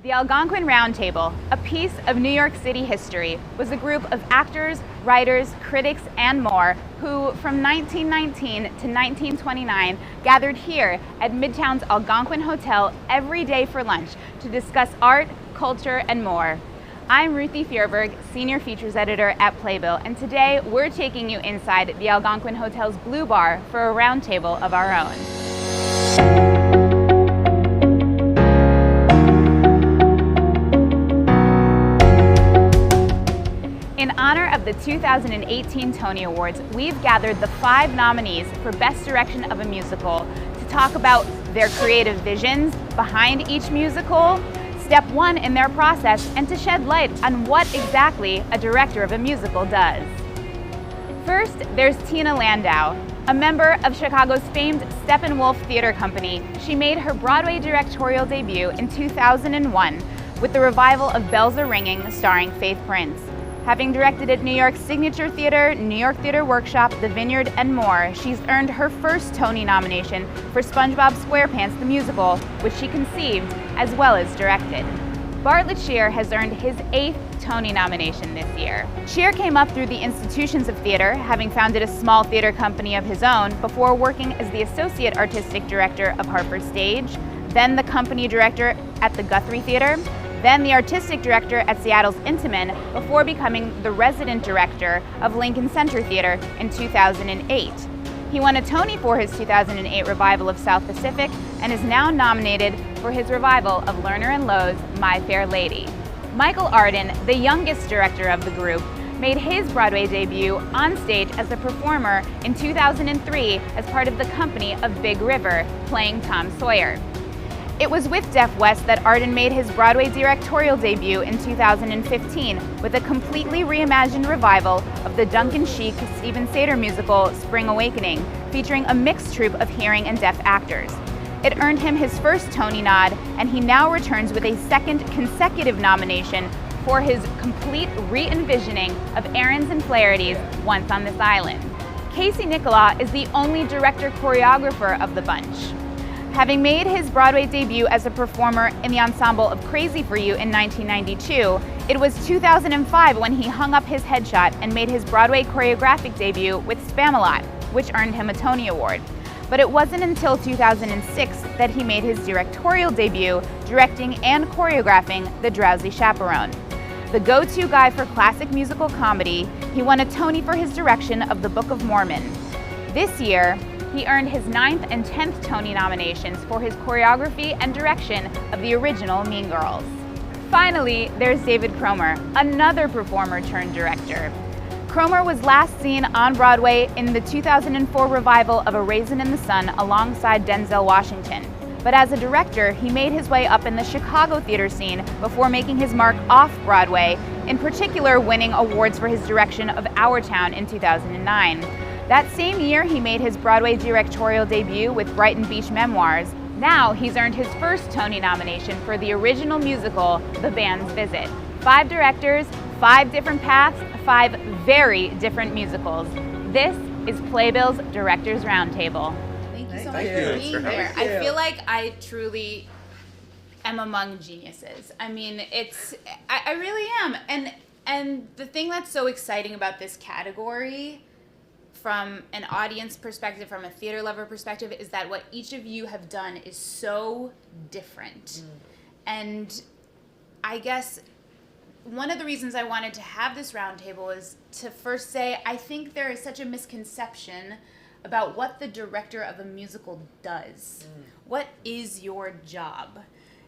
The Algonquin Roundtable, a piece of New York City history, was a group of actors, writers, critics, and more who, from 1919 to 1929, gathered here at Midtown's Algonquin Hotel every day for lunch to discuss art, culture, and more. I'm Ruthie Fierberg, Senior Features Editor at Playbill, and today we're taking you inside the Algonquin Hotel's Blue Bar for a roundtable of our own. In honor of the 2018 Tony Awards, we've gathered the 5 nominees for Best Direction of a Musical to talk about their creative visions behind each musical, step 1 in their process, and to shed light on what exactly a director of a musical does. First, there's Tina Landau. A member of Chicago's famed Steppenwolf Theater Company, she made her Broadway directorial debut in 2001 with the revival of Bells Are Ringing starring Faith Prince. Having directed at New York's Signature Theater, New York Theater Workshop, The Vineyard, and more, she's earned her first Tony nomination for SpongeBob SquarePants the Musical, which she conceived as well as directed. Bartlett Sher has earned his 8th Tony nomination this year. Sher came up through the institutions of theater, having founded a small theater company of his own before working as the Associate Artistic Director of Hartford Stage, then the company director at the Guthrie Theater, then the artistic director at Seattle's Intiman, before becoming the resident director of Lincoln Center Theater in 2008. He won a Tony for his 2008 revival of South Pacific and is now nominated for his revival of Lerner and Loewe's My Fair Lady. Michael Arden, the youngest director of the group, made his Broadway debut on stage as a performer in 2003 as part of the company of Big River, playing Tom Sawyer. It was with Deaf West that Arden made his Broadway directorial debut in 2015 with a completely reimagined revival of the Duncan Sheik Stephen Sater musical Spring Awakening, featuring a mixed troupe of hearing and deaf actors. It earned him his first Tony nod, and he now returns with a 2nd consecutive nomination for his complete re-envisioning of Errands and Flaherty's Once on This Island. Casey Nicholaw is the only director-choreographer of the bunch. Having made his Broadway debut as a performer in the ensemble of Crazy for You in 1992, it was 2005 when he hung up his headshot and made his Broadway choreographic debut with Spamalot, which earned him a Tony Award. But it wasn't until 2006 that he made his directorial debut, directing and choreographing The Drowsy Chaperone. The go-to guy for classic musical comedy, he won a Tony for his direction of The Book of Mormon. This year, he earned his 9th and 10th Tony nominations for his choreography and direction of the original Mean Girls. Finally, there's David Cromer, another performer turned director. Cromer was last seen on Broadway in the 2004 revival of A Raisin in the Sun alongside Denzel Washington. But as a director, he made his way up in the Chicago theater scene before making his mark off Broadway, in particular winning awards for his direction of Our Town in 2009. That same year, he made his Broadway directorial debut with Brighton Beach Memoirs. Now, he's earned his first Tony nomination for the original musical, The Band's Visit. 5 directors, 5 different paths, 5 very different musicals. This is Playbill's Directors Roundtable. Thank you so much for being here. I feel like I truly am among geniuses. I mean, I really am. And the thing that's so exciting about this category, from an audience perspective, from a theater lover perspective, is that what each of you have done is so different. And I guess one of the reasons I wanted to have this roundtable is to first say, I think there is such a misconception about what the director of a musical does. What is your job?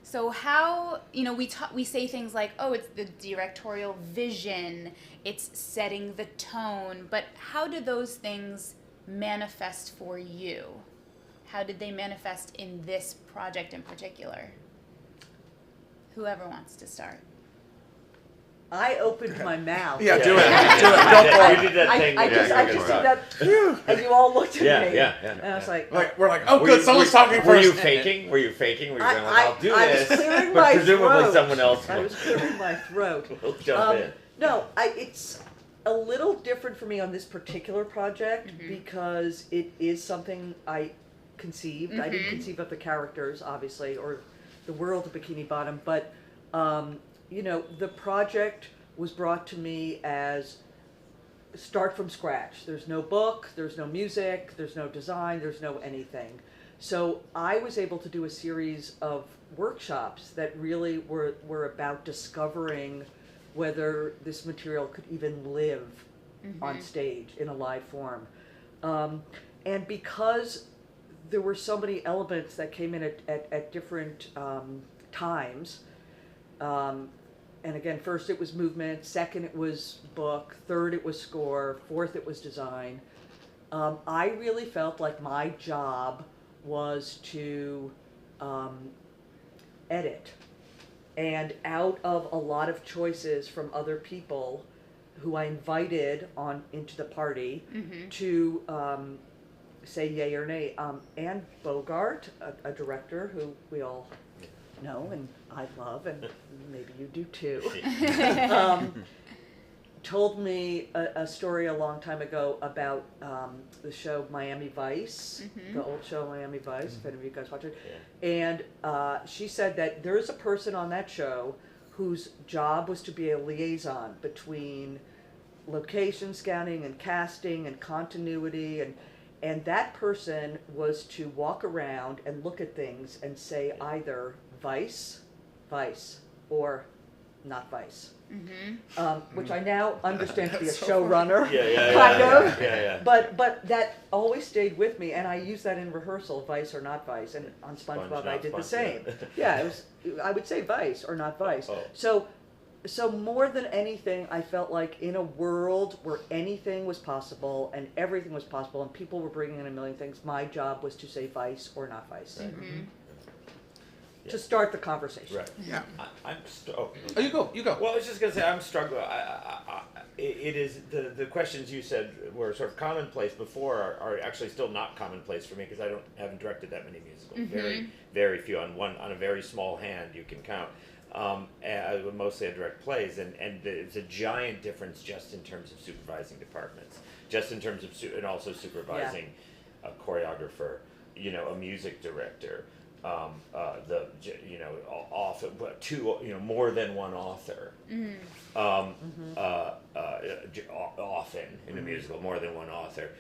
So how, we say things like, oh, it's the directorial vision, it's setting the tone, but how do those things manifest for you? How did they manifest in this project in particular? Whoever wants to start. I opened my mouth. Yeah, do it. Go for it. You did that thing. I just did that, and you all looked at me. Yeah. And I was like, We're like, oh, good, someone's talking first. Were you faking? Were you going, I'll do this? I was clearing but my presumably throat. someone else I was clearing my throat. will jump in. No, it's a little different for me on this particular project because it is something I conceived. I didn't conceive of the characters, obviously, or the world of Bikini Bottom, but The project was brought to me as start from scratch. There's no book, there's no music, there's no design, there's no anything. So I was able to do a series of workshops that really were about discovering whether this material could even live on stage in a live form. And because there were so many elements that came in at different times, and again, first it was movement, second it was book, third it was score, fourth it was design, I really felt like my job was to edit. And out of a lot of choices from other people who I invited on into the party to say yay or nay, Anne Bogart, a director who we all know and I love, and maybe you do too, told me a story a long time ago about the show Miami Vice, the old show Miami Vice, if any of you guys watch it. And she said that there is a person on that show whose job was to be a liaison between location scouting and casting and continuity, and that person was to walk around and look at things and say either Vice, or not Vice. Which I now understand to be a showrunner, kind of. But that always stayed with me, and I used that in rehearsal, Vice or not Vice, and on SpongeBob I did the same. I would say Vice or not Vice. So more than anything, I felt like in a world where anything was possible and everything was possible and people were bringing in a million things, my job was to say Vice or not Vice. To start the conversation. Right. Yeah. You go. Well, I was just going to say, I'm struggling. It is, the questions you said were sort of commonplace before are actually still not commonplace for me because I haven't directed that many musicals. Very, very few. On a very small hand you can count. Mostly I direct plays, and there's a giant difference just in terms of supervising departments, just in terms of, and also supervising a choreographer, a music director, more than one author, often in a musical, more than one author.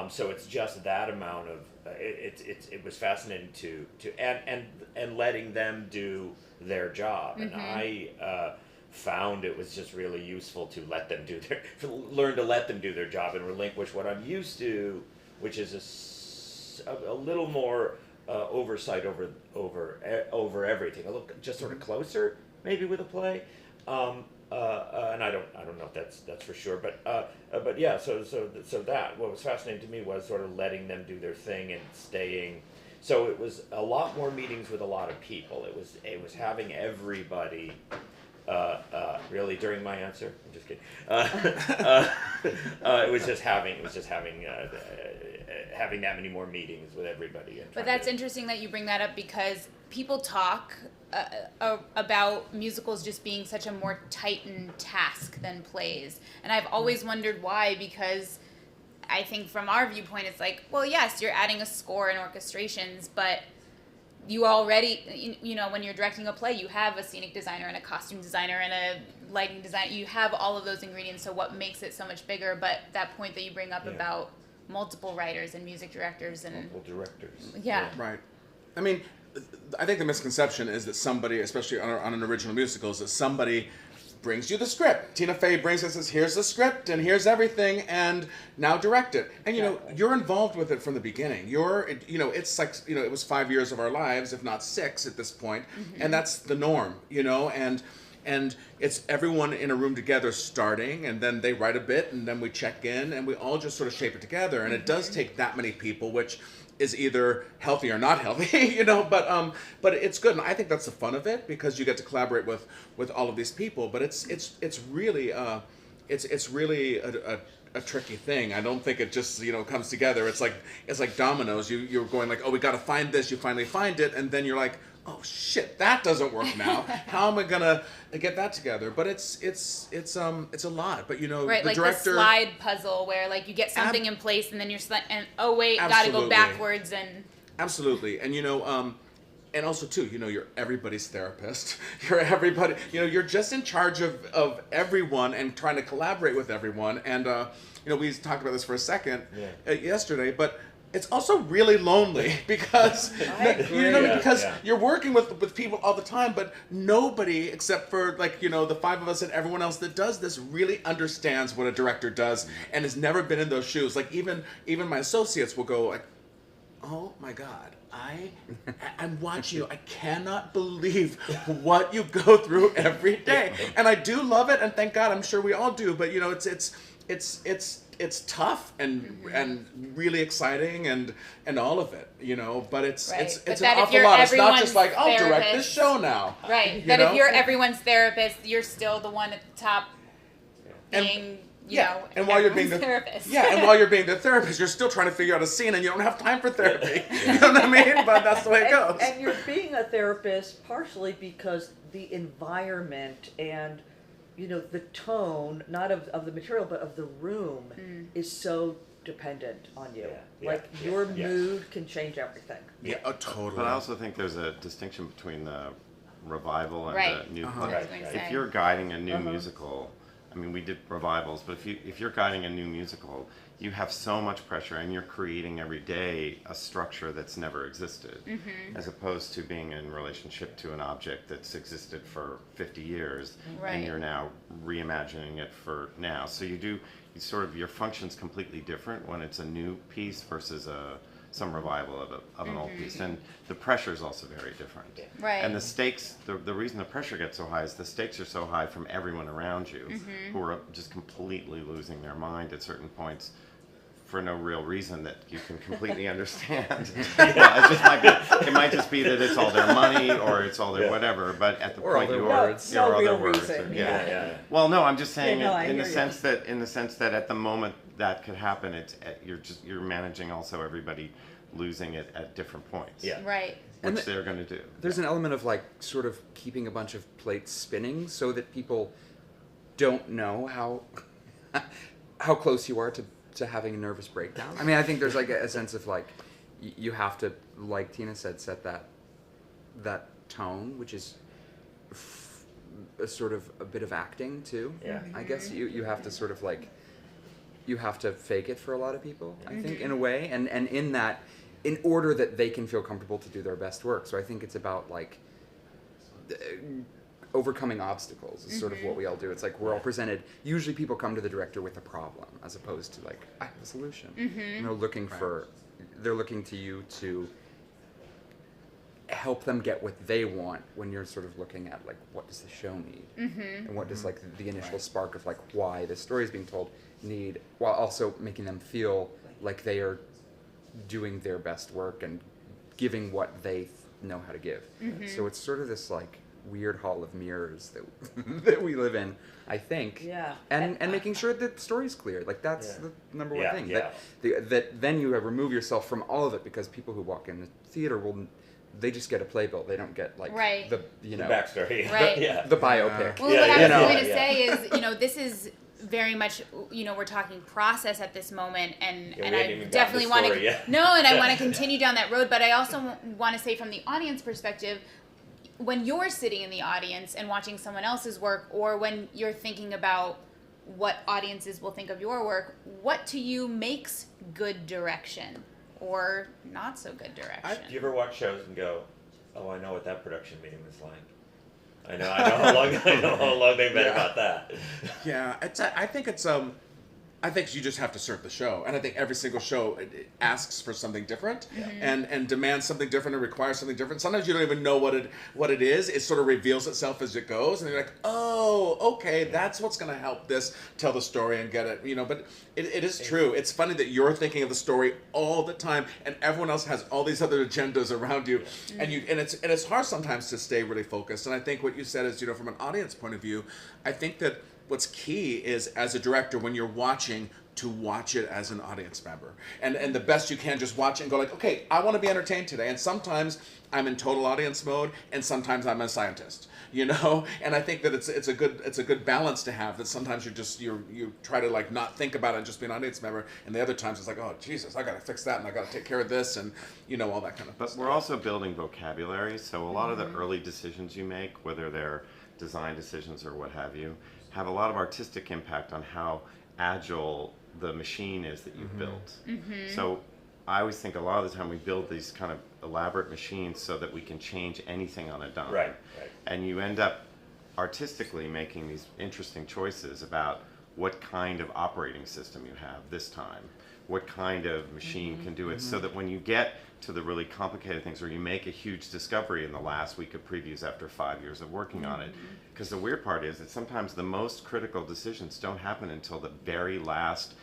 So it's just that amount of, it was fascinating to and letting them do their job, and I found it was just really useful to learn to let them do their job and relinquish what I'm used to, which is a little more oversight over everything, a little just sort of closer maybe with a play, and I don't know if that's for sure, but yeah, so that what was fascinating to me was sort of letting them do their thing and staying. So it was a lot more meetings with a lot of people. It was having everybody. Really, during my answer, I'm just kidding. It was just having having that many more meetings with everybody. But that's interesting that you bring that up because people talk about musicals just being such a more tightened task than plays, and I've always wondered why, because I think from our viewpoint it's like, well, yes, you're adding a score and orchestrations, but you already, when you're directing a play, you have a scenic designer and a costume designer and a lighting designer. You have all of those ingredients, so what makes it so much bigger? But that point that you bring up about multiple writers and music directors and multiple directors. Yeah. Right. I mean, I think the misconception is that somebody, especially on an original musical, is that somebody brings you the script. Tina Fey brings us, says, here's the script and here's everything, and now direct it. And you're involved with it from the beginning. It's like, it was 5 years of our lives, if not 6 at this point, and that's the norm, and it's everyone in a room together starting, and then they write a bit, and then we check in, and we all just sort of shape it together, and it does take that many people, which is either healthy or not healthy, but it's good, and I think that's the fun of it, because you get to collaborate with all of these people. But it's really a tricky thing. I don't think it just comes together. It's like dominoes. You're going like, oh, we got to find this. You finally find it, and then you're like, oh shit, that doesn't work now. How am I gonna get that together? But it's a lot. But right, the like director, the slide puzzle where like you get something in place and then you're oh wait, gotta go backwards and absolutely. And and also too, you're everybody's therapist. You're everybody. You're just in charge of everyone and trying to collaborate with everyone. And we talked about this for a second yesterday, but it's also really lonely because you're working with people all the time, but nobody except for the five of us and everyone else that does this really understands what a director does and has never been in those shoes. Like even my associates will go like, "Oh my God, I'm watching you. I cannot believe what you go through every day." And I do love it, and thank God, I'm sure we all do. But it's tough and really exciting and all of it, But it's an awful lot. It's not just like, I'll direct this show now. Right. That if you're everyone's therapist, you're still the one at the top being. And while you're being the therapist. and while you're being the therapist, you're still trying to figure out a scene, and you don't have time for therapy. You know what I mean? But that's the way it goes. And you're being a therapist partially because the environment and the tone, not of the material, but of the room, is so dependent on you. Your mood can change everything. Yeah, totally. But I also think there's a distinction between the revival and the new play. Right. If you're guiding a new musical. I mean, we did revivals, but if you're guiding a new musical, you have so much pressure, and you're creating every day a structure that's never existed, as opposed to being in relationship to an object that's existed for 50 years, and you're now reimagining it for now. So your function's completely different when it's a new piece versus some revival of an old piece, and the pressure is also very different. Right. And the stakes, the reason the pressure gets so high is the stakes are so high from everyone around you, who are just completely losing their mind at certain points for no real reason that you can completely understand. It might just be that it's all their money or it's all their whatever, but at the point you are, no real other words. reason. Well, no, I'm just saying in the sense that at the moment that could happen, you're managing also everybody losing it at different points. Yeah. Right. Which they're going to do. There's an element of sort of keeping a bunch of plates spinning so that people don't know how close you are to having a nervous breakdown. I mean, I think there's a sense of you have to, like Tina said, set that tone, which is a sort of a bit of acting too. Yeah. I guess you have to sort of you have to fake it for a lot of people, I think, in a way, and in that, in order that they can feel comfortable to do their best work. So I think it's about overcoming obstacles is sort of what we all do. It's we're all presented. Usually, people come to the director with a problem, as opposed to I have a solution. And they're looking to you to help them get what they want when you're sort of looking at what does the show need, and what does the initial spark of why the story is being told need, while also making them feel like they are doing their best work and giving what they know how to give. So it's sort of this weird hall of mirrors that we live in, I think. Yeah. And making sure that the story's clear. That's the number one thing. Yeah. That then you remove yourself from all of it, because people who walk in the theater they just get a playbill. They don't get the the backstory. Right. the biopic. Well, what I was going to say is, this is very much, we're talking process at this moment, and I definitely want to and I want to continue down that road, but I also want to say from the audience perspective, when you're sitting in the audience and watching someone else's work, or when you're thinking about what audiences will think of your work, what to you makes good direction or not so good direction? Do you ever watch shows and go, "Oh, I know what that production meeting was like. I know how long they've been about that." Yeah, I think you just have to serve the show, and I think every single show it asks for something different, and demands something different, and requires something different. Sometimes you don't even know what it is. It sort of reveals itself as it goes, and you're like, oh, okay, that's what's going to help this tell the story and get it, But it is true. It's funny that you're thinking of the story all the time, and everyone else has all these other agendas around you, and it's hard sometimes to stay really focused. And I think what you said is, from an audience point of view, I think that what's key is, as a director, when you're watching, to watch it as an audience member. And the best you can, just watch it and go like, okay, I want to be entertained today. And sometimes I'm in total audience mode, and sometimes I'm a scientist, you know? And I think that it's a good balance to have, that sometimes you try to like not think about it and just be an audience member, and the other times it's like, oh Jesus, I gotta fix that and I gotta take care of this, and you know, all that kind of But stuff. we're also building vocabulary, so a lot of the early decisions you make, whether they're design decisions or what have you, have a lot of artistic impact on how agile the machine is that you've built. So I always think a lot of the time we build these kind of elaborate machines so that we can change anything on a dime. Right. And you end up artistically making these interesting choices about what kind of operating system you have this time, what kind of machine can do it, so that when you get to the really complicated things, or you make a huge discovery in the last week of previews after 5 years of working on it. Because the weird part is that sometimes the most critical decisions don't happen until the very last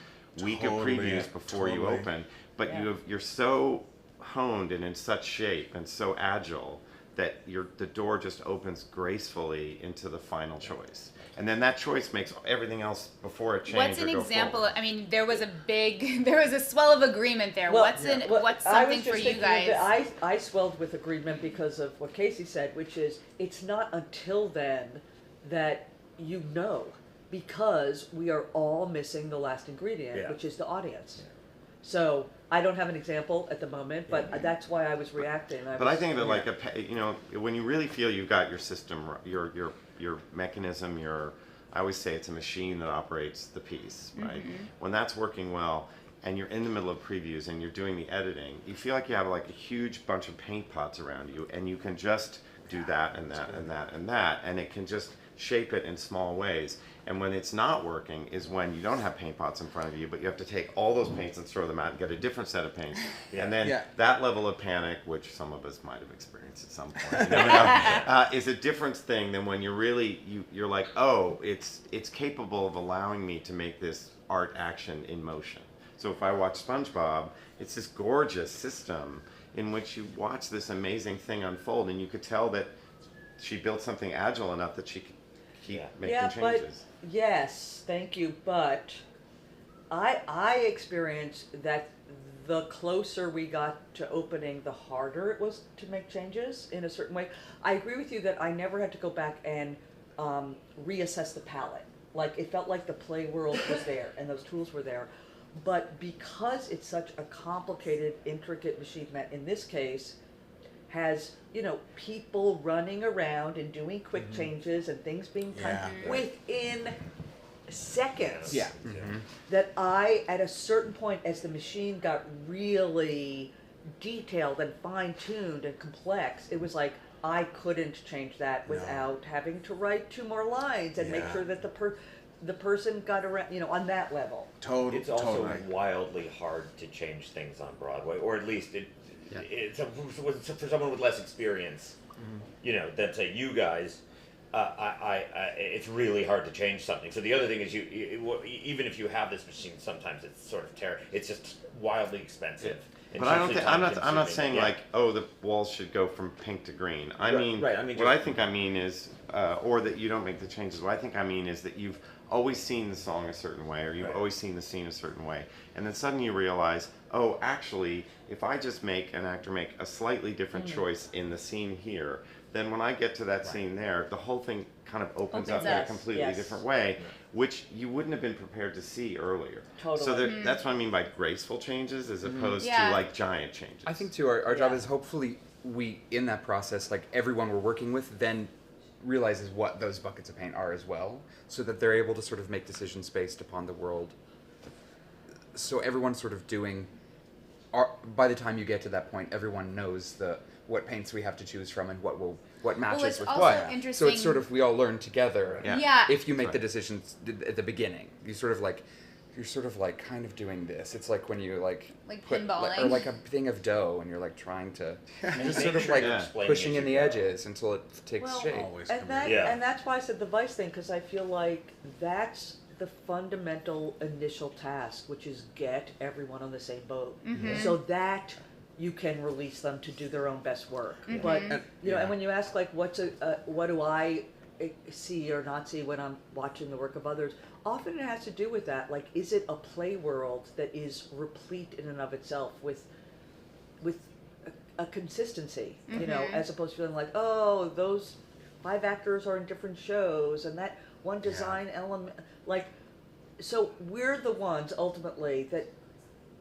week of Totally, previews before you totally. open. But Yeah. you're so honed and in such shape and so agile that the door just opens gracefully into the final choice. And then that choice makes everything else before it changes. What's an example? I mean, there was a swell of agreement there. Well, what's I something was for just you thinking guys? that I swelled with agreement because of what Casey said, which is it's not until then that you know, because we are all missing the last ingredient, Yeah. which is the audience. So I don't have an example at the moment, but that's why I was reacting. But I think that like when you really feel you've got your system, your mechanism, I always say it's a machine that operates the piece, right? When that's working well, and you're in the middle of previews and you're doing the editing, you feel like you have like a huge bunch of paint pots around you, and you can just do that and that and that and that, and it can just shape it in small ways. And when it's not working is when you don't have paint pots in front of you, but you have to take all those paints and throw them out and get a different set of paints. And then that level of panic, which some of us might have experienced at some point, is a different thing than when you're really, you're like, oh, it's capable of allowing me to make this art action in motion. So if I watch SpongeBob, it's this gorgeous system in which you watch this amazing thing unfold, and you could tell that she built something agile enough that she could keep making changes. Yes, thank you. But I experienced that the closer we got to opening, the harder it was to make changes in a certain way. I agree with you that I never had to go back and reassess the palette. Like, it felt like the play world was there and those tools were there. But because it's such a complicated, intricate machine that in this case has, you know, people running around and doing quick changes and things being done within seconds. Yeah. That I, at a certain point, as the machine got really detailed and fine-tuned and complex, it was like I couldn't change that without having to write 2 more lines and make sure that the person got around, you know, on that level. It's also wildly hard to change things on Broadway, or at least it's for someone with less experience, you know, than say you guys. It's really hard to change something. So the other thing is, even if you have this machine, sometimes it's sort of it's just wildly expensive. But I don't think I'm not saying like, oh, the walls should go from pink to green. I mean, what I think I mean is, or that you don't make the changes. What I think I mean is that you've always seen the song a certain way, or you've always seen the scene a certain way, and then suddenly you realize, oh, actually, if I just make an actor make a slightly different choice in the scene here, then when I get to that scene there, the whole thing kind of opens up in a completely different way, which you wouldn't have been prepared to see earlier. Totally. So that's what I mean by graceful changes as opposed to like giant changes. I think too, our job is hopefully we, in that process, like everyone we're working with then realizes what those buckets of paint are as well, so that they're able to sort of make decisions based upon the world. So everyone's sort of doing, by the time you get to that point, everyone knows what paints we have to choose from and what matches it's with also what. interesting. So it's sort of, we all learn together. Yeah. If you make the decisions at the beginning, you're sort of like kind of doing this. It's like when you like put, pinballing. or like a thing of dough and you're like trying to, you're just sort of sure like you're explaining pushing as in you the go. edges until it takes shape. And that's why I said the vice thing, because I feel like that's the fundamental initial task, which is get everyone on the same boat, so that you can release them to do their own best work. But you know, and when you ask like, what do I see or not see when I'm watching the work of others, often it has to do with that. Like, is it a play world that is replete in and of itself with a consistency, you know, as opposed to feeling like, oh, those 5 actors are in different shows and that one design element, like, so we're the ones ultimately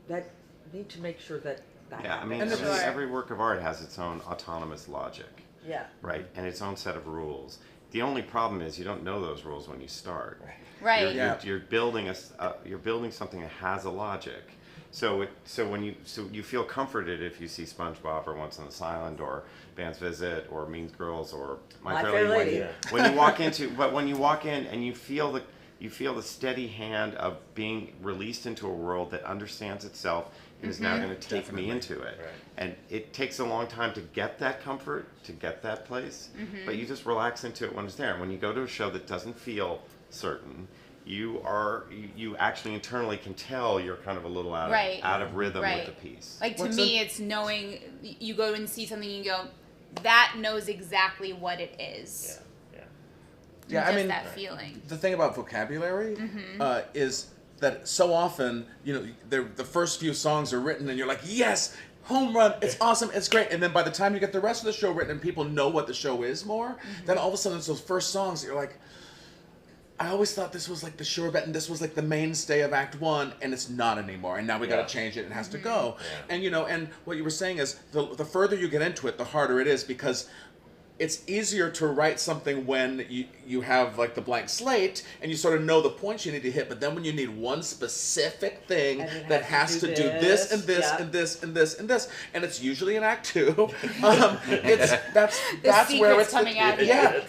that need to make sure that Yeah, I mean, happens. every work of art has its own autonomous logic, Yeah. right? And its own set of rules. The only problem is you don't know those rules when you start. Right. You're building you're building something that has a logic. So you feel comforted if you see SpongeBob or Once on this Island or Band's Visit or Mean Girls or My Fair Lady. When you walk in and you feel the steady hand of being released into a world that understands itself and is now going to take me into it. Right. And it takes a long time to get that comfort, to get that place, but you just relax into it when it's there. And when you go to a show that doesn't feel certain, you actually internally can tell you're kind of a little out of rhythm with the piece. Like, to me, it's knowing, you go and see something and you go, that knows exactly what it is. Yeah, Just I mean, that feeling. the thing about vocabulary is that so often, you know, the first few songs are written and you're like, yes, home run, it's awesome, it's great. And then by the time you get the rest of the show written and people know what the show is more, then all of a sudden it's those first songs that you're like, I always thought this was like the sure bet and this was like the mainstay of Act 1, and it's not anymore. And now we got to change it. It has to go. Yeah. And, you know, and what you were saying is the further you get into it, the harder it is, because it's easier to write something when you have like the blank slate and you sort of know the points you need to hit, but then when you need one specific thing that has to do this and this and this and this and this, and it's usually in Act 2, that's where it's coming out.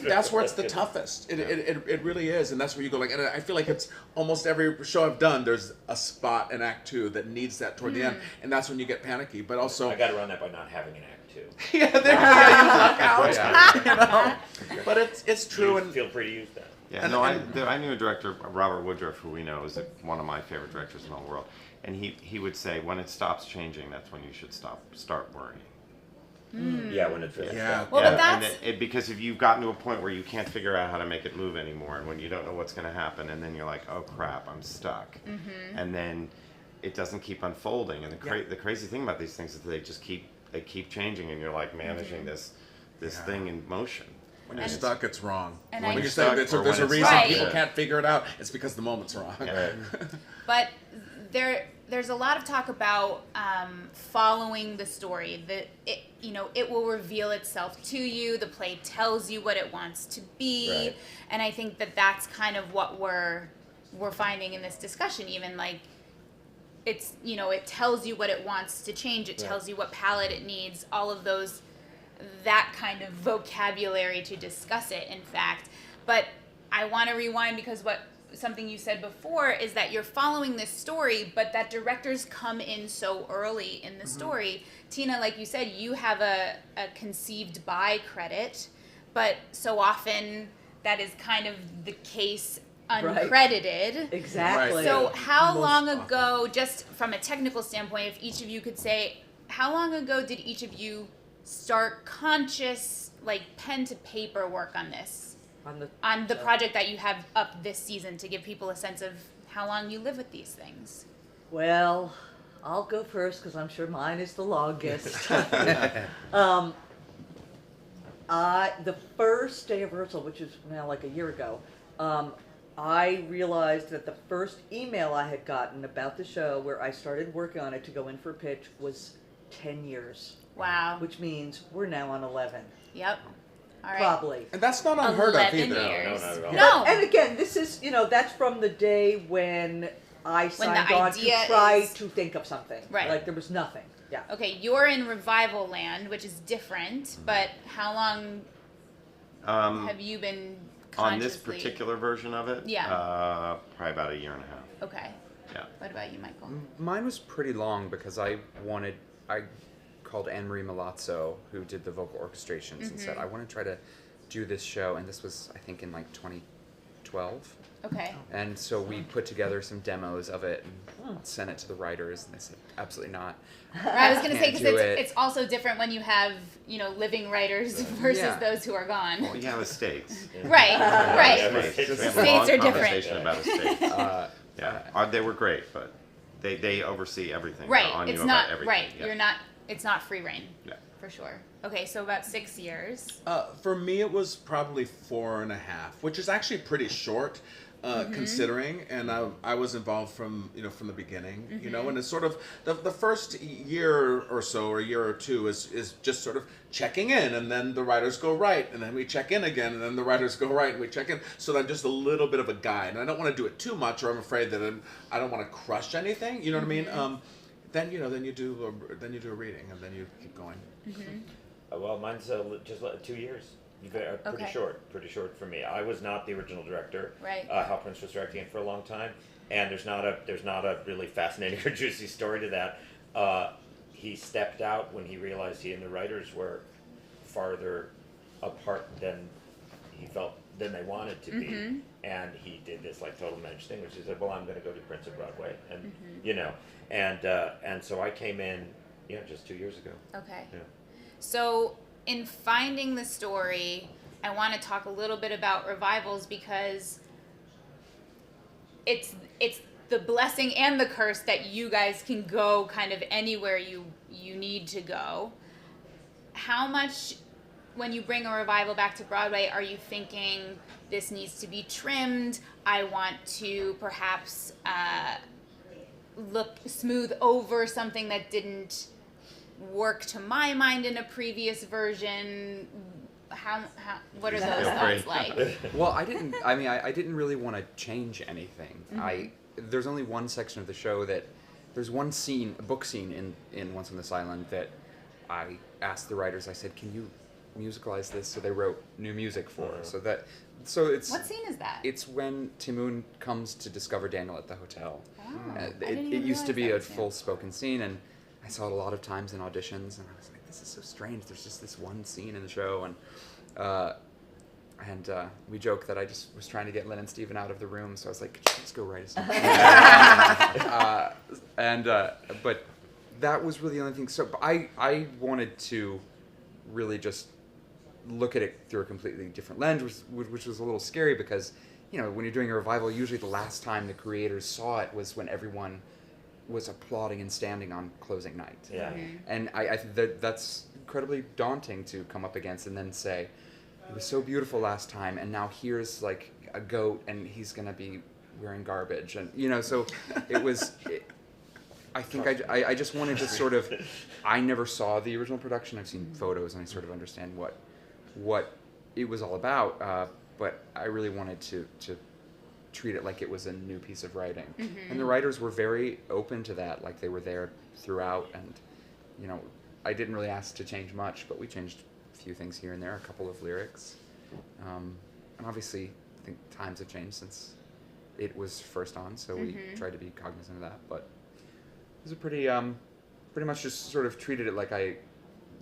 that's where it's the toughest. It really is, and that's where you go like, and I feel like it's almost every show I've done, there's a spot in Act 2 that needs that toward the end, and that's when you get panicky. But also, I got to run that by not having an Act 2. you luck out. You know, but it's true, and Feel free to use that. Yeah, no, I knew a director, Robert Woodruff, who we know is one of my favorite directors in the whole world, and he would say, when it stops changing, that's when you should start worrying. Yeah, when it's really Yeah. Well, but that's... because if you've gotten to a point where you can't figure out how to make it move anymore, and when you don't know what's going to happen, and then you're like, oh crap, I'm stuck, and then it doesn't keep unfolding. And the crazy thing about these things is they keep changing, and you're like managing this thing in motion. when you're stuck, it's wrong. And when I- you're stuck, there's a reason Right. people can't figure it out. It's because the moment's wrong. Yeah. But there's a lot of talk about following the story. That it will reveal itself to you. The play tells you what it wants to be, Right. and I think that that's kind of what we're finding in this discussion. Even like it's it tells you what it wants to change. It tells you what palette it needs. All of those, that kind of vocabulary to discuss it. In fact, but I want to rewind because something you said before is that you're following this story, but that directors come in so early in the story. Tina, like you said, you have a conceived by credit, but so often that is kind of the case uncredited. Exactly. Right. So how Most long often. ago, just from a technical standpoint, if each of you could say, how long ago did each of you start conscious, like pen to paper work on this? On the project that you have up this season, to give people a sense of how long you live with these things. Well, I'll go first because I'm sure mine is the longest. The first day of rehearsal, which is now like a year ago, I realized that the first email I had gotten about the show where I started working on it to go in for a pitch was 10 years. Wow. Which means we're now on 11. Yep. All right. Probably. And that's not unheard of 11 either. years. No, not at all. No. And again, this is, that's from the day when I signed on to idea try is- to think of something. Right. Like there was nothing. Yeah. Okay, you're in revival land, which is different, but how long have you been consciously... On this particular version of it, Yeah. probably about a year and a half. Okay. Yeah. What about you, Michael? Mine was pretty long because I called Anne-Marie Milazzo, who did the vocal orchestrations, and said, I want to try to do this show, and this was, I think, in like 2012 2012. Okay. And so we put together some demos of it and sent it to the writers, and they said, absolutely not. I was going to say, Can't because do it. it's also different when you have, living writers versus Yeah. those who are gone. Well, you have estates. Right, right. Yeah, We estates have are a long Estates are different. conversation about estates. Uh, They were great, but they oversee everything. Right. On It's you not, about everything. right. Yeah. It's not free reign. Yeah. For sure. Okay, so about 6 years. For me, it was probably 4.5, which is actually pretty short, considering. And I was involved from the beginning, and it's sort of the first year or so, or year or two, is just sort of checking in, and then the writers go right, and then we check in again, and then the writers go right, and we check in. So I'm just a little bit of a guide, and I don't want to do it too much, or I'm afraid that I don't want to crush anything. You know what I mean? Then you do a reading, and then you keep going. Well, mine's just 2 years. Pretty Okay. short for me. I was not the original director. Right. Hal Prince was directing it for a long time, and there's not a really fascinating or juicy story to that. He stepped out when he realized he and the writers were farther apart than they wanted to be, and he did this total mensch thing, which is said, well, I'm going to go to Prince of Broadway, and and so I came in, just 2 years ago. Okay. Yeah. So, in finding the story, I want to talk a little bit about revivals because it's the blessing and the curse that you guys can go kind of anywhere you need to go. How much, when you bring a revival back to Broadway, are you thinking this needs to be trimmed? I want to perhaps smooth over something that didn't work to my mind in a previous version. What are those thoughts like? Well, I didn't really want to change anything. There's only one section of the show there's one scene, a book scene in Once on This Island that I asked the writers, I said, can you musicalize this? So they wrote new music for it. So it's... What scene is that? It's when Timoon comes to discover Daniel at the hotel. Oh, It used to be a full spoken scene, and I saw it a lot of times in auditions, and I was like, this is so strange. There's just this one scene in the show, and we joke that I just was trying to get Lynn and Steven out of the room, so I was like, could you just go write a song? But that was really the only thing. So I wanted to really just look at it through a completely different lens, which was a little scary because, when you're doing a revival, usually the last time the creators saw it was when everyone was applauding and standing on closing night. Yeah. And I think that's incredibly daunting to come up against and then say, it was so beautiful last time, and now here's like a goat, and he's gonna be wearing garbage, and so it was. I think I just wanted to sort of. I never saw the original production. I've seen photos, and I sort of understand what it was all about. But I really wanted to treat it like it was a new piece of writing, and the writers were very open to that. Like they were there throughout, and I didn't really ask to change much, but we changed a few things here and there, a couple of lyrics, and obviously I think times have changed since it was first on, so we tried to be cognizant of that. But it was a pretty much just sort of treated it like I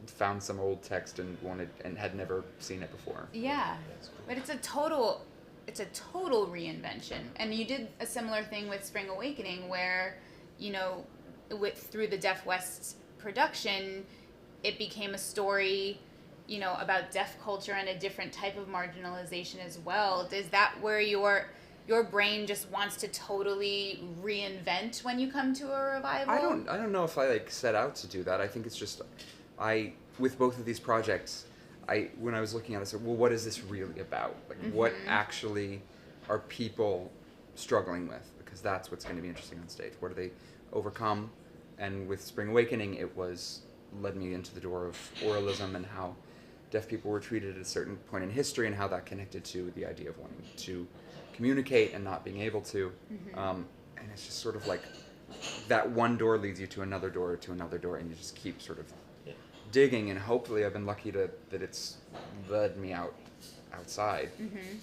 found some old text and had never seen it before. Yeah, but it's a total reinvention. And you did a similar thing with Spring Awakening, where through the Deaf West production, it became a story, about deaf culture and a different type of marginalization as well. Is that where your brain just wants to totally reinvent when you come to a revival? I don't know if I set out to do that. I think it's just with both of these projects, when I was looking at it, I said, well, what is this really about? Like, what actually are people struggling with? Because that's what's going to be interesting on stage. What do they overcome? And with Spring Awakening, it led me into the door of oralism and how deaf people were treated at a certain point in history, and how that connected to the idea of wanting to communicate and not being able to. And it's just sort of like that one door leads you to another door, and you just keep sort of digging, and hopefully I've been lucky that it's led me outside.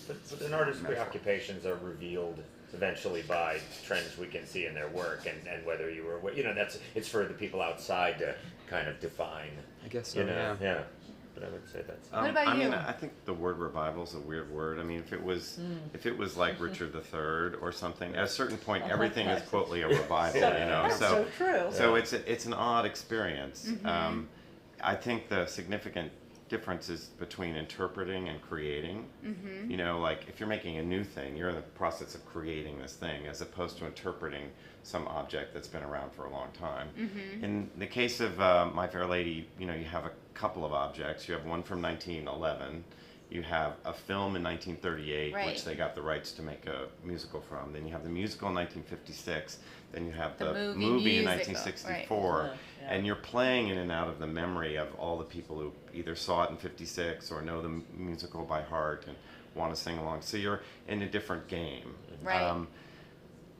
But an artist's preoccupations are revealed eventually by trends we can see in their work, and whether you were, it's for the people outside to kind of define. I guess so. Yeah. I would say that's. What about I you? mean, I think the word revival is a weird word. I mean, if it was like Richard III or something, at a certain point, everything is quote a revival, you know. So true. So it's an odd experience. I think the significant difference is between interpreting and creating. You know, like if you're making a new thing, you're in the process of creating this thing, as opposed to interpreting some object that's been around for a long time. In the case of My Fair Lady, you know, you have a couple of objects. You have one from 1911. You have a film in 1938, Right. which they got the rights to make a musical from. Then you have the musical in 1956. Then you have the movie in musical, 1964. right. Yeah. And you're playing in and out of the memory of all the people who either saw it in 56 or know the musical by heart and want to sing along. So you're in a different game. Right.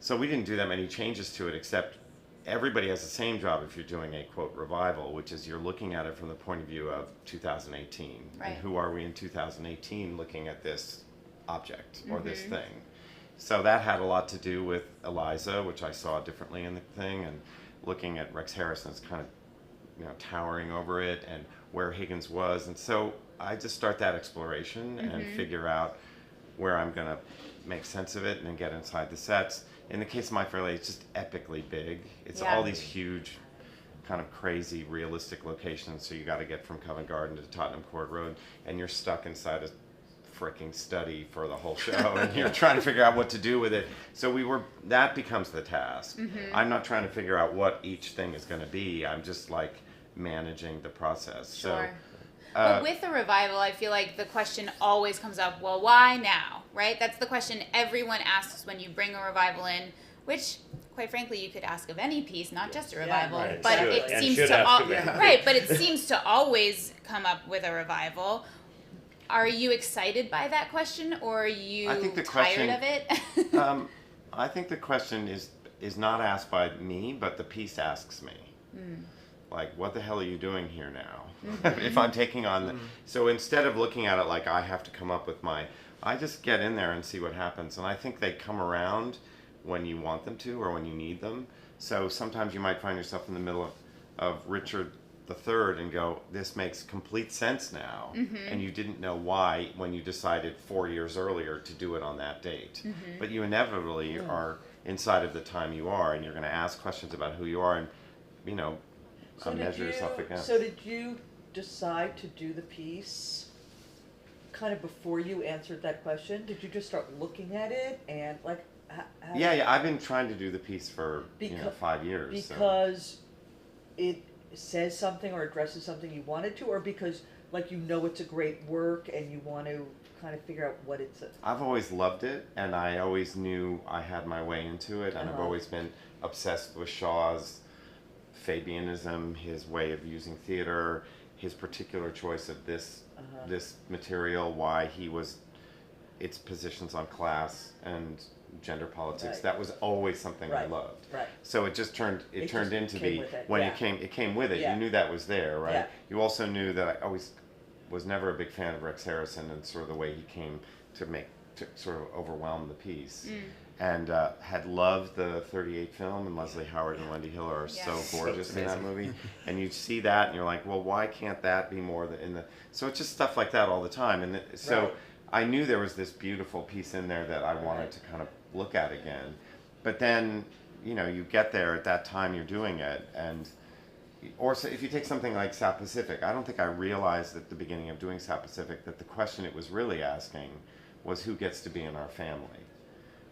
So we didn't do that many changes to it, except everybody has the same job if you're doing a, quote, revival, which is you're looking at it from the point of view of 2018. Right. And who are we in 2018 looking at this object or this thing? So that had a lot to do with Eliza, which I saw differently in the thing, and looking at Rex Harrison's kind of, you know, towering over it and where Higgins was. And so I just start that exploration and figure out where I'm going to make sense of it and then get inside the sets. In the case of My Fair Lady, it's just epically big. It's Yeah. all these huge, kind of crazy, realistic locations. So you got to get from Covent Garden to Tottenham Court Road, and you're stuck inside a freaking study for the whole show, and you're trying to figure out what to do with it. So that becomes the task. I'm not trying to figure out what each thing is going to be. I'm just like managing the process. Sure. So, But with a revival, I feel like the question always comes up, well, why now, right? That's the question everyone asks when you bring a revival in, which, quite frankly, you could ask of any piece, not just a revival. right. But Should. it And seems should to ask of any right, but it seems to always come up with a revival. Are you excited by that question, or are you I think the tired question- of it? I think the question is not asked by me, but the piece asks me. Like, what the hell are you doing here now? If I'm taking on so instead of looking at it like I have to come up with I just get in there and see what happens. And I think they come around when you want them to or when you need them. So sometimes you might find yourself in the middle of Richard III and go, this makes complete sense now. And you didn't know why when you decided 4 years earlier to do it on that date. But you inevitably are inside of the time you are, and you're going to ask questions about who you are and, you know, measure yourself against. So did you decide to do the piece kind of before you answered that question? Did you just start looking at it and like? How Yeah, I've been trying to do the piece for 5 years. Because it says something or addresses something you wanted to, or because like you know it's a great work and you want to kind of figure out what it's. I've always loved it, and I always knew I had my way into it, and I've always been obsessed with Shaw's Fabianism, his way of using theater, his particular choice of this material, why he was its positions on class and gender politics. Right. That was always something I Right. loved. Right. So it just turned It turned just into came be with it, when yeah. it came with it. Yeah. You knew that was there, right? Yeah. You also knew that I always was never a big fan of Rex Harrison and sort of the way he came to sort of overwhelm the piece. And had loved the 38 film, and Leslie Howard and Wendy Hill are so gorgeous in that movie. And you see that, and you're like, well, why can't that be more in the? So it's just stuff like that all the time. And so Right. I knew there was this beautiful piece in there that I wanted to kind of look at again. But then, you know, you get there at that time you're doing it, and or so if you take something like South Pacific, I don't think I realized at the beginning of doing South Pacific that the question it was really asking was who gets to be in our family.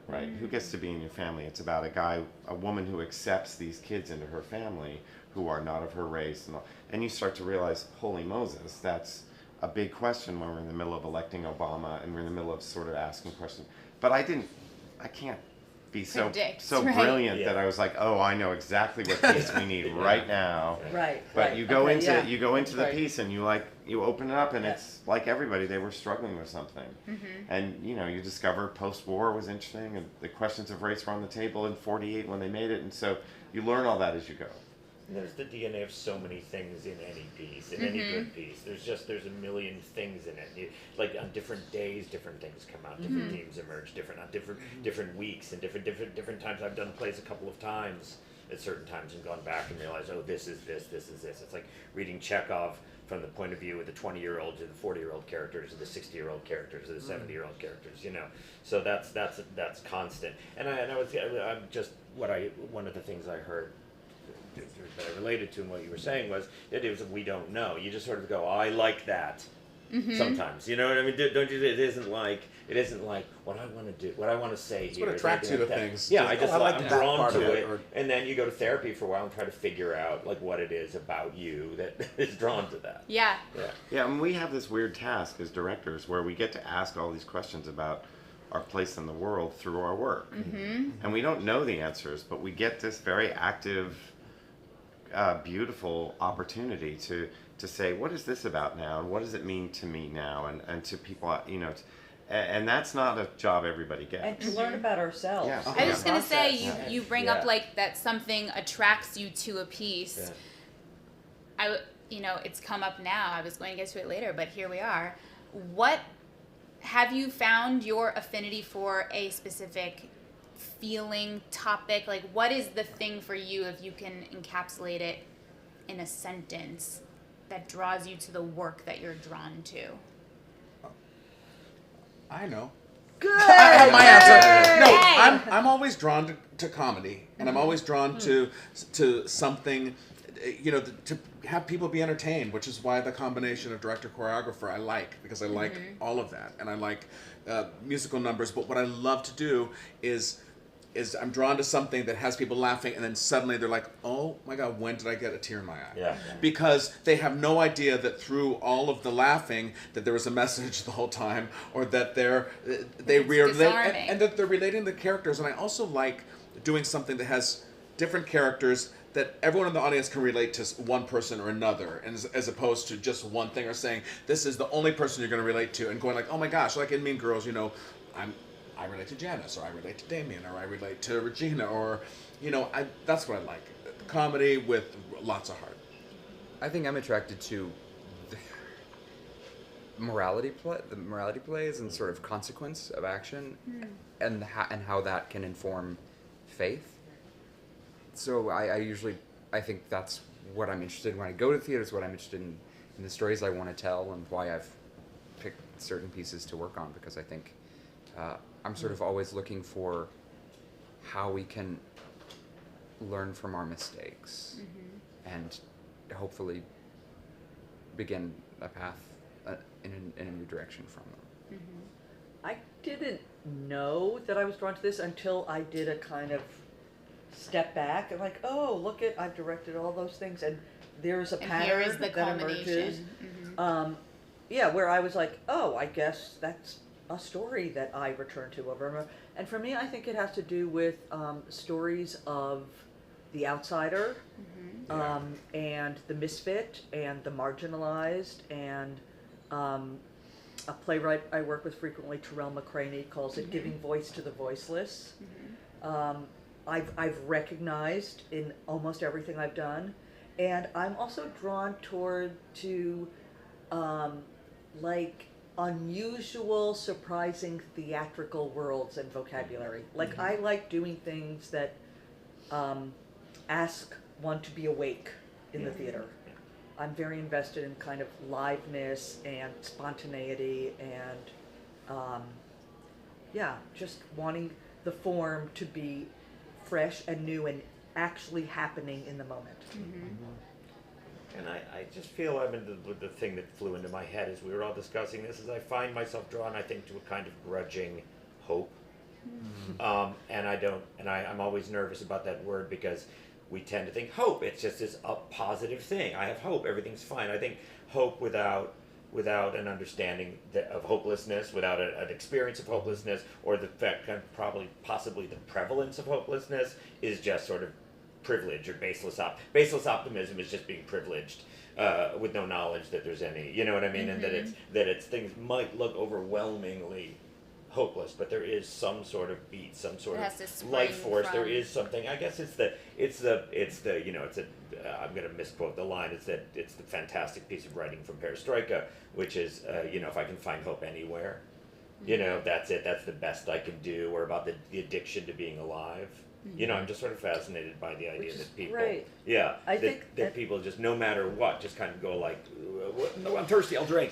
Right? Who gets to be in your family? It's about a woman who accepts these kids into her family who are not of her race. And you start to realize, holy Moses, that's a big question when we're in the middle of electing Obama and we're in the middle of sort of asking questions. But I can't be so Predict, right. brilliant that I was like, oh, I know exactly what piece we need right now. Right. But right. you go Okay, into yeah. you go into the Right. piece and you open it up and Yeah. it's like everybody, they were struggling with something. And you know, you discover post-war was interesting and the questions of race were on the table in 48 when they made it, and so you learn all that as you go. There's the DNA of so many things in any piece, in any good piece. There's a million things in it. Like on different days, different things come out, different themes emerge, different on different weeks and different times. I've done plays a couple of times, at certain times and gone back and realized, oh, this is this is this. It's like reading Chekhov from the point of view of the 20-year-old to the 40-year-old characters, to the 60-year-old characters, to the 70-year-old characters. You know, so that's constant. And I'm just one of the things I heard that I related to in what you were saying was that it was we don't know. You just sort of go, oh, I like that. Sometimes, you know what I mean? Don't you? It isn't like what I want to do, what I want to say It's here. what attracts you to like things. Yeah, Just, I'm drawn to it, or- and then you go to therapy for a while and try to figure out like what it is about you that is drawn to that. Yeah. Yeah, and we have this weird task as directors where we get to ask all these questions about our place in the world through our work. And we don't know the answers, but we get this very active, beautiful opportunity to say, what is this about now, and what does it mean to me now, and to people, you know, and that's not a job everybody gets. And to learn about ourselves. Yeah. I was just gonna say, Process. you bring up like that something attracts you to a piece. Yeah. It's come up now. I was going to get to it later, but here we are. What have you found your affinity for a specific feeling, topic? Like, what is the thing for you, if you can encapsulate it in a sentence, that draws you to the work that you're drawn to? I know. Good. I have my answer. No, Yay. I'm always drawn to comedy, and I'm always drawn to something, you know, to have people be entertained, which is why the combination of director choreographer I like, because I like all of that, and I like musical numbers. But what I love to do is I'm drawn to something that has people laughing, and then suddenly they're like, oh my God, when did I get a tear in my eye? Yeah. Because they have no idea that through all of the laughing that there was a message the whole time, or that they relate, disarming. and that they're relating the characters. And I also like doing something that has different characters that everyone in the audience can relate to one person or another, and as opposed to just one thing, or saying this is the only person you're going to relate to, and going like, oh my gosh, like in Mean Girls, you know, I relate to Janice, or I relate to Damien, or I relate to Regina, or, you know, that's what I like. Comedy with lots of heart. I think I'm attracted to the morality plays and sort of consequence of action, and how that can inform faith. So I think that's what I'm interested in when I go to theaters, what I'm interested in the stories I want to tell, and why I've picked certain pieces to work on, because I think I'm sort of always looking for how we can learn from our mistakes and hopefully begin a path in a new direction from them. I didn't know that I was drawn to this until I did a kind of step back and like, oh, look at, I've directed all those things, and there's a And pattern here is the that emerges. culmination. Yeah, where I was like, oh, I guess that's a story that I return to over and over. And for me, I think it has to do with stories of the outsider, and the misfit, and the marginalized, and a playwright I work with frequently, Terrell McCraney, calls it giving voice to the voiceless. I've recognized in almost everything I've done, and I'm also drawn to like unusual, surprising theatrical worlds and vocabulary. Like I like doing things that ask one to be awake in the theater. I'm very invested in kind of liveness and spontaneity and just wanting the form to be fresh and new and actually happening in the moment. And I just feel, I mean, the thing that flew into my head as we were all discussing this is I find myself drawn, I think, to a kind of grudging hope. And I'm always nervous about that word, because we tend to think hope, it's just this positive thing. I have hope, everything's fine. I think hope without an understanding of hopelessness, without an experience of hopelessness, or the fact, possibly the prevalence of hopelessness, is just sort of privilege or baseless optimism is just being privileged with no knowledge that there's any, you know what I mean, and that it's things might look overwhelmingly hopeless, but there is some sort of beat, some sort of life force. There is something. I guess it's the you know, I'm going to misquote the line. It's the fantastic piece of writing from Perestroika, which is you know, if I can find hope anywhere, you know, that's it. That's the best I can do. Or about the addiction to being alive. You know, I'm just sort of fascinated by the idea Which is that people, great. yeah, I that, think that that- people just no matter what, just kind of go like, "Oh, I'm thirsty, I'll drink."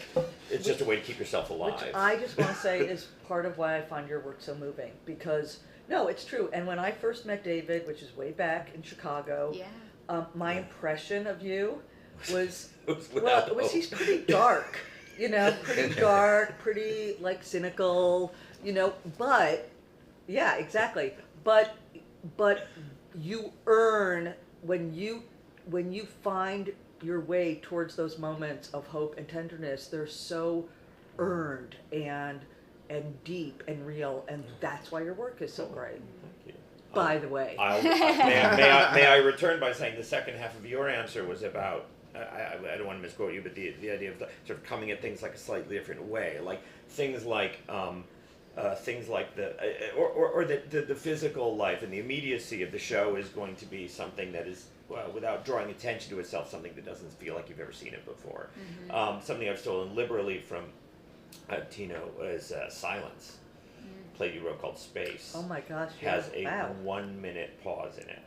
It's just a way to keep yourself alive. Which I just want to say is part of why I find your work so moving, because, no, it's true. And when I first met David, which is way back in Chicago, Yeah. my impression of you was, without was hope. he's pretty dark, you know, pretty dark, pretty like cynical, you know, but, yeah, exactly. But you earn when you find your way towards those moments of hope and tenderness, they're so earned and deep and real, and that's why your work is so great. Thank you. By the way, May I return by saying the second half of your answer was about, I don't want to misquote you, but the idea of sort of coming at things like a slightly different way, like things like the physical life and the immediacy of the show is going to be something that is, well, without drawing attention to itself, something that doesn't feel like you've ever seen it before. Something I've stolen liberally from Tina is silence. Play you wrote called Space. oh my gosh, yeah, Has a wow. 1 minute pause in it.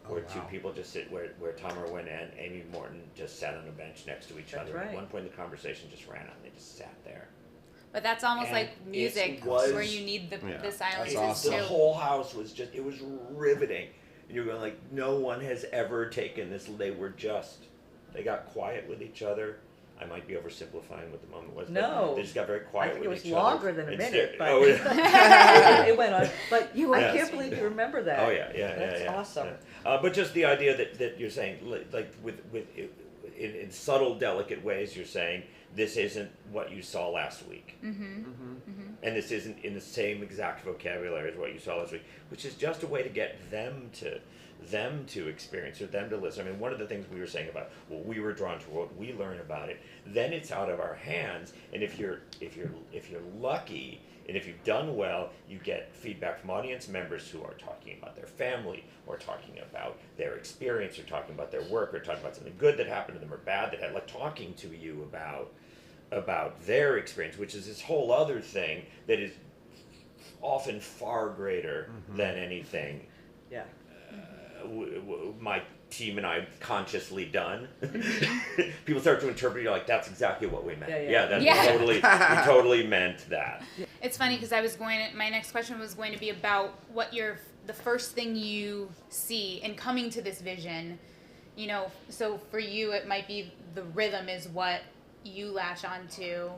Oh, Where two wow. people just sit, where Tom Irwin and Amy Morton just sat on a bench next to each That's other. right. At one point, the conversation just ran on. They just sat there. But that's almost And like music, it was- where you need the Yeah. silence That's awesome. The too. whole house was just, it was riveting. And you're going like, no one has ever taken this. They got quiet with each other. I might be oversimplifying what the moment was. No. But they just got very I quiet think it with was each other. longer than a and minute, stared- but Oh, yeah. it went on. But I Yes. can't believe you remember that. Oh yeah. That's awesome. Yeah. But just the idea that you're saying, like in subtle, delicate ways, you're saying this isn't what you saw last week, and this isn't in the same exact vocabulary as what you saw last week, which is just a way to get them to experience or them to listen. I mean, one of the things we were saying about what we were drawn to, what we learn about it, then it's out of our hands, and if you're lucky. And if you've done well, you get feedback from audience members who are talking about their family, or talking about their experience, or talking about their work, or talking about something good that happened to them or bad that happened, like talking to you about their experience, which is this whole other thing that is often far greater than anything Yeah. my team and I consciously done. People start to interpret, you're like, that's exactly what we meant. Yeah. That's Yeah. we totally meant that. It's funny because my next question was going to be about what the first thing you see in coming to this vision. You know, so for you it might be the rhythm is what you latch onto.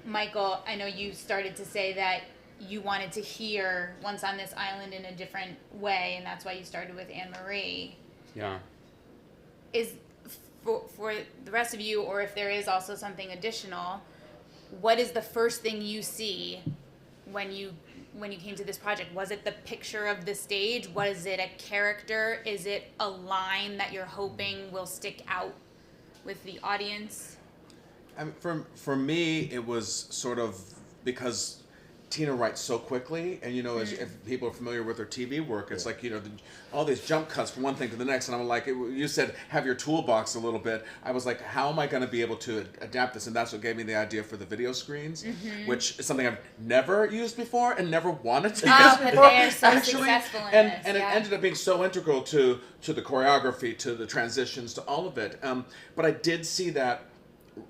Michael, I know you started to say that you wanted to hear Once on This Island in a different way, and that's why you started with Anne Marie. Yeah. Is for the rest of you, or if there is also something additional, what is the first thing you see when you came to this project? Was it the picture of the stage? Was it a character? Is it a line that you're hoping will stick out with the audience? For me, it was sort of because Tina writes so quickly, and if people are familiar with her TV work, it's like all these jump cuts from one thing to the next, and I'm like, you said have your toolbox a little bit. I was like, how am I going to be able to adapt this? And that's what gave me the idea for the video screens, which is something I've never used before and never wanted to use But before. they are so successful in this, and yeah. it ended up being so integral to the choreography, to the transitions, to all of it. But I did see that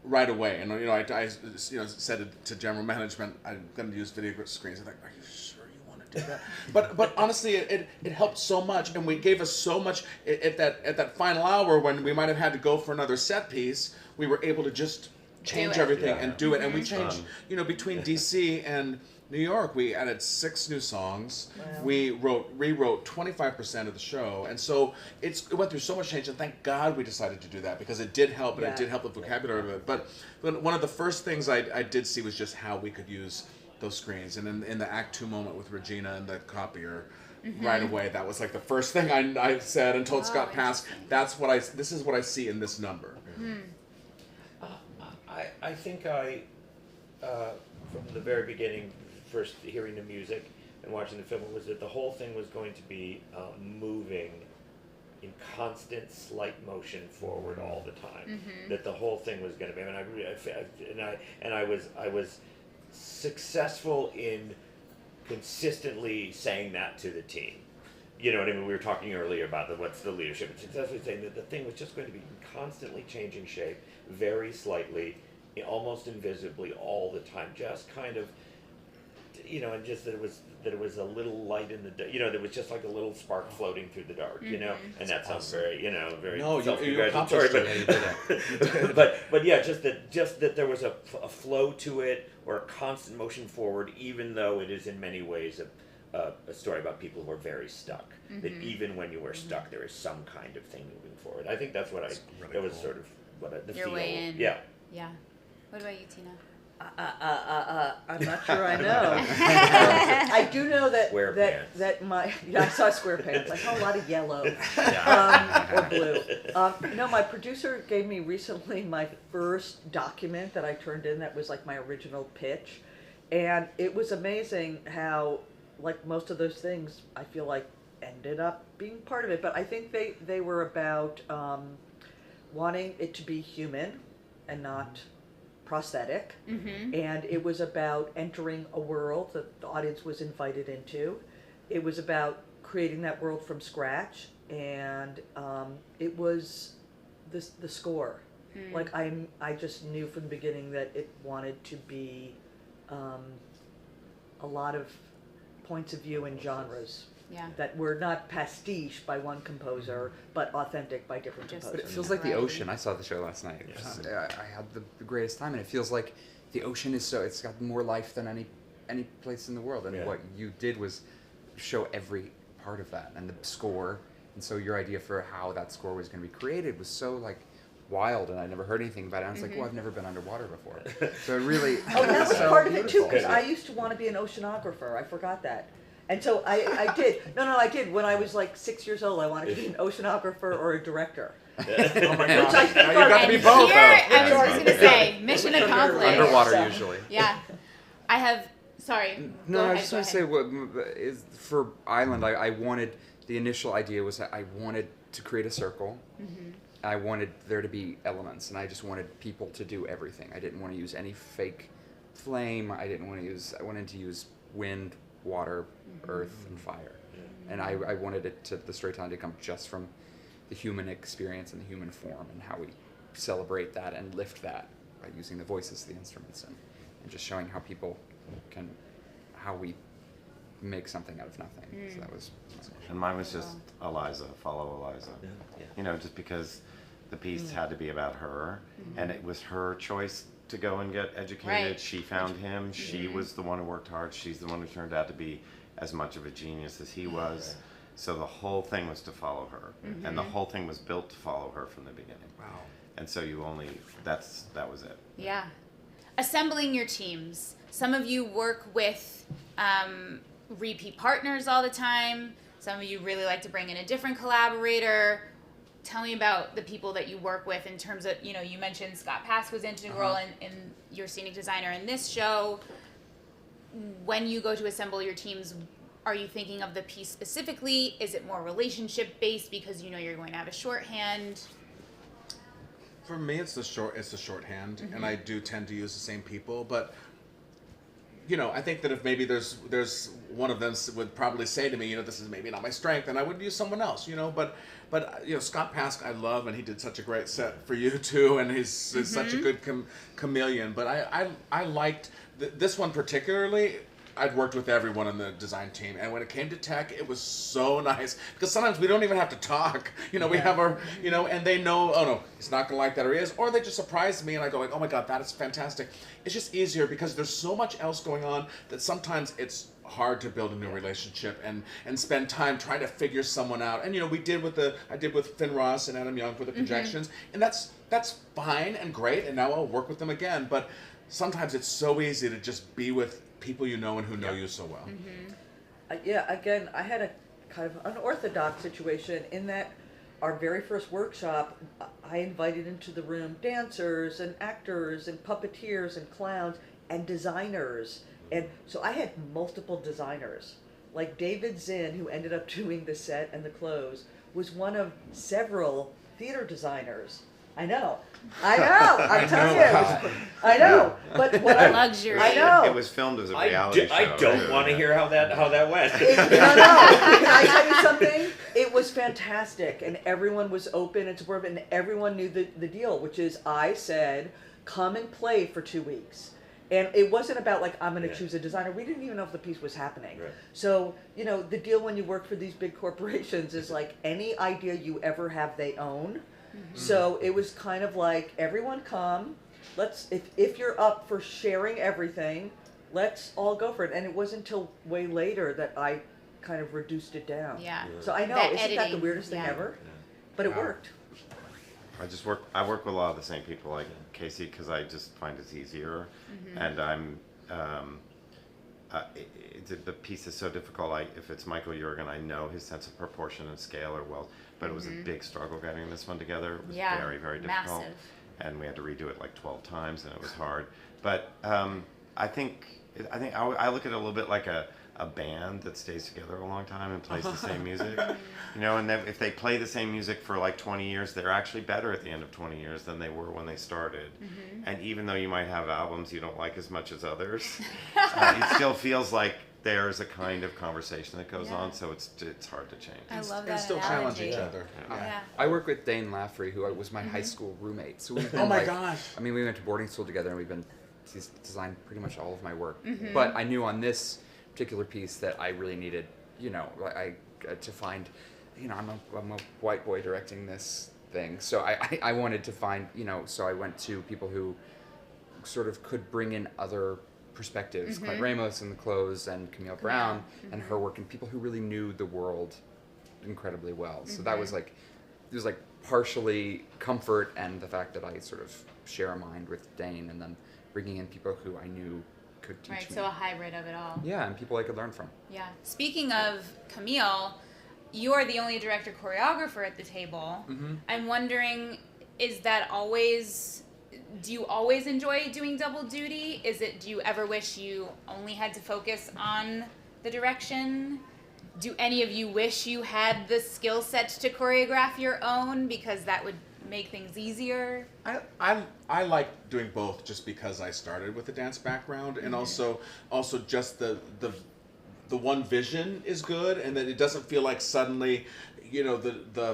right away, and I said it to general management, I'm going to use video screens. I'm like, are you sure you want to do that? but honestly, it helped so much, and we gave us so much at that final hour when we might have had to go for another set piece. We were able to just change it. everything Yeah. and do it, and we changed. Between DC and New York, we added 6 new songs. Wow. We rewrote 25% of the show, and so it went through so much change. And thank God we decided to do that, because it did help, and Yeah. it did help the vocabulary of it. But one of the first things I did see was just how we could use those screens. And in the Act 2 moment with Regina and the copier, right away, that was like the first thing I said and told Scott Pass. This is what I see in this number. I think from the very beginning, first hearing the music and watching the film, was that the whole thing was going to be moving in constant slight motion forward all the time. That the whole thing was going to be. I was successful in consistently saying that to the team. you know what I mean? We were talking earlier about what's the leadership. It's essentially saying that the thing was just going to be constantly changing shape, very slightly, almost invisibly all the time, just kind of, you know, and just that it was a little light in the, you know, there was just like a little spark floating through the dark, you know, and that sounds very, you know, very self-congratulatory, but yeah, just that there was a flow to it, or a constant motion forward, even though it is in many ways a story about people who are very stuck. That even when you are stuck, there is some kind of thing moving forward. I think that's what that was sort of what the Your feel. way in. Yeah. Yeah. What about you, Tina? I'm not sure I know. I do know that Square pants. that my I saw square pants. I saw a lot of yellow or blue. No, my producer gave me recently my first document that I turned in. That was like my original pitch, and it was amazing how, like most of those things, I feel like ended up being part of it. But I think they were about wanting it to be human and not prosthetic, and it was about entering a world that the audience was invited into. It was about creating that world from scratch, and it was the score. Like I just knew from the beginning that it wanted to be a lot of points of view and genres. Yeah. That were not pastiche by one composer, but authentic by different Just- composers. But it feels like the Right. ocean. I saw the show last night. I had the greatest time, and it feels like the ocean is it's got more life than any place in the world. And Yeah. what you did was show every part of that, and the score. And so your idea for how that score was going to be created was so like wild, and I never heard anything about it. I was like, well, I've never been underwater before. So it really. Oh, that was so part of it too, beautiful. because I used to want to be an oceanographer. I forgot that. And so I did. No, I did. When I was like 6 years old, I wanted to be an oceanographer or a director. Oh my Which I gosh. think Now you got to be And both. here, though. I was just going to say, mission accomplished. Underwater So- usually. Yeah. I have, sorry. No, go I ahead, just go want to ahead. say what is for Island. I wanted the initial idea was that I wanted to create a circle. I wanted there to be elements, and I just wanted people to do everything. I didn't want to use any fake flame. I wanted to use wind, water, earth, and fire. And I wanted the storytelling to come just from the human experience and the human form, and how we celebrate that and lift that by using the voices of the instruments, and just showing how people how we make something out of nothing. So that was. And mine was just Eliza, follow Eliza. You know, just because the piece had to be about her, and it was her choice to go and get educated. Right. She found him. She was the one who worked hard. She's the one who turned out to be as much of a genius as he was. So the whole thing was to follow her, and the whole thing was built to follow her from the beginning. Wow. And so that was it. Yeah. Assembling your teams. Some of you work with repeat partners all the time. Some of you really like to bring in a different collaborator. Tell me about the people that you work with in terms of, you mentioned Scott Pask was integral in your scenic designer in this show. When you go to assemble your teams, are you thinking of the piece specifically? Is it more relationship based because you're going to have a shorthand? For me, it's the shorthand, and I do tend to use the same people. But I think that if maybe there's one of them would probably say to me, this is maybe not my strength, and I would use someone else. But Scott Pask I love, and he did such a great set for you too, and he's such a good chameleon. But I liked this one particularly. I'd worked with everyone on the design team, and when it came to tech, it was so nice because sometimes we don't even have to talk. We have our, and they know, oh no, he's not gonna like that, or he is, or they just surprise me, and I go like, oh my god, that is fantastic. It's just easier because there's so much else going on that sometimes it's hard to build a new relationship and spend time trying to figure someone out. And I did with Finn Ross and Adam Young for the projections, and that's fine and great, and now I'll work with them again. But sometimes it's so easy to just be with people and who know you so well. Again, I had a kind of unorthodox situation in that our very first workshop, I invited into the room dancers and actors and puppeteers and clowns and designers. And so I had multiple designers. Like David Zinn, who ended up doing the set and the clothes, was one of several theater designers I know. I'm telling you. I know. But what Luxury. I know. It was filmed as a reality show. I don't want to hear how that went. No. Can I tell you something? It was fantastic, and everyone was open and supportive, and everyone knew the deal, which is I said, come and play for 2 weeks. And it wasn't about like, I'm going to choose a designer. We didn't even know if the piece was happening. Right. So, you know, the deal when you work for these big corporations is like any idea you ever have, they own. So it was kind of like, everyone come, if you're up for sharing everything, let's all go for it. And it wasn't until way later that I kind of reduced it down. Yeah. So I know, That isn't that the editing, weirdest thing yeah. ever? But it worked. I work with a lot of the same people like Casey because I just find it's easier, and I'm the piece is so difficult. If it's Michael Jurgen, I know his sense of proportion and scale are well, but it was a big struggle getting this one together. It was very, very difficult, massive. and we had to redo it like 12 times, and it was hard. But I think I look at it a little bit like a band that stays together a long time and plays the same music, you know, and if they play the same music for like 20 years, they're actually better at the end of 20 years than they were when they started. And even though you might have albums you don't like as much as others, it still feels like there's a kind of conversation that goes on, so it's hard to change. I love that And still challenge each other. Yeah. I work with Dane Laffrey, who was my high school roommate. So we've been Oh my like, gosh. I mean, we went to boarding school together, and he's designed pretty much all of my work. But I knew on this particular piece that I really needed, you know, to find, you know, I'm a white boy directing this thing, so I wanted to find, you know, so I went to people who sort of could bring in other perspectives, Clint Ramos and the clothes, and Camille Brown and her work, and people who really knew the world incredibly well. So that was like, it was like partially comfort and the fact that I sort of share a mind with Dane, and then bringing in people who I knew could teach Right, me. so a hybrid of it all. Yeah, and people I could learn from. Yeah. Speaking of Camille, you're the only director choreographer at the table. I'm wondering, do you always enjoy doing double duty? Do you ever wish you only had to focus on the direction? Do any of you wish you had the skill set to choreograph your own, because that would make things easier? I like doing both just because I started with a dance background, and also just the one vision is good, and that it doesn't feel like suddenly, you know,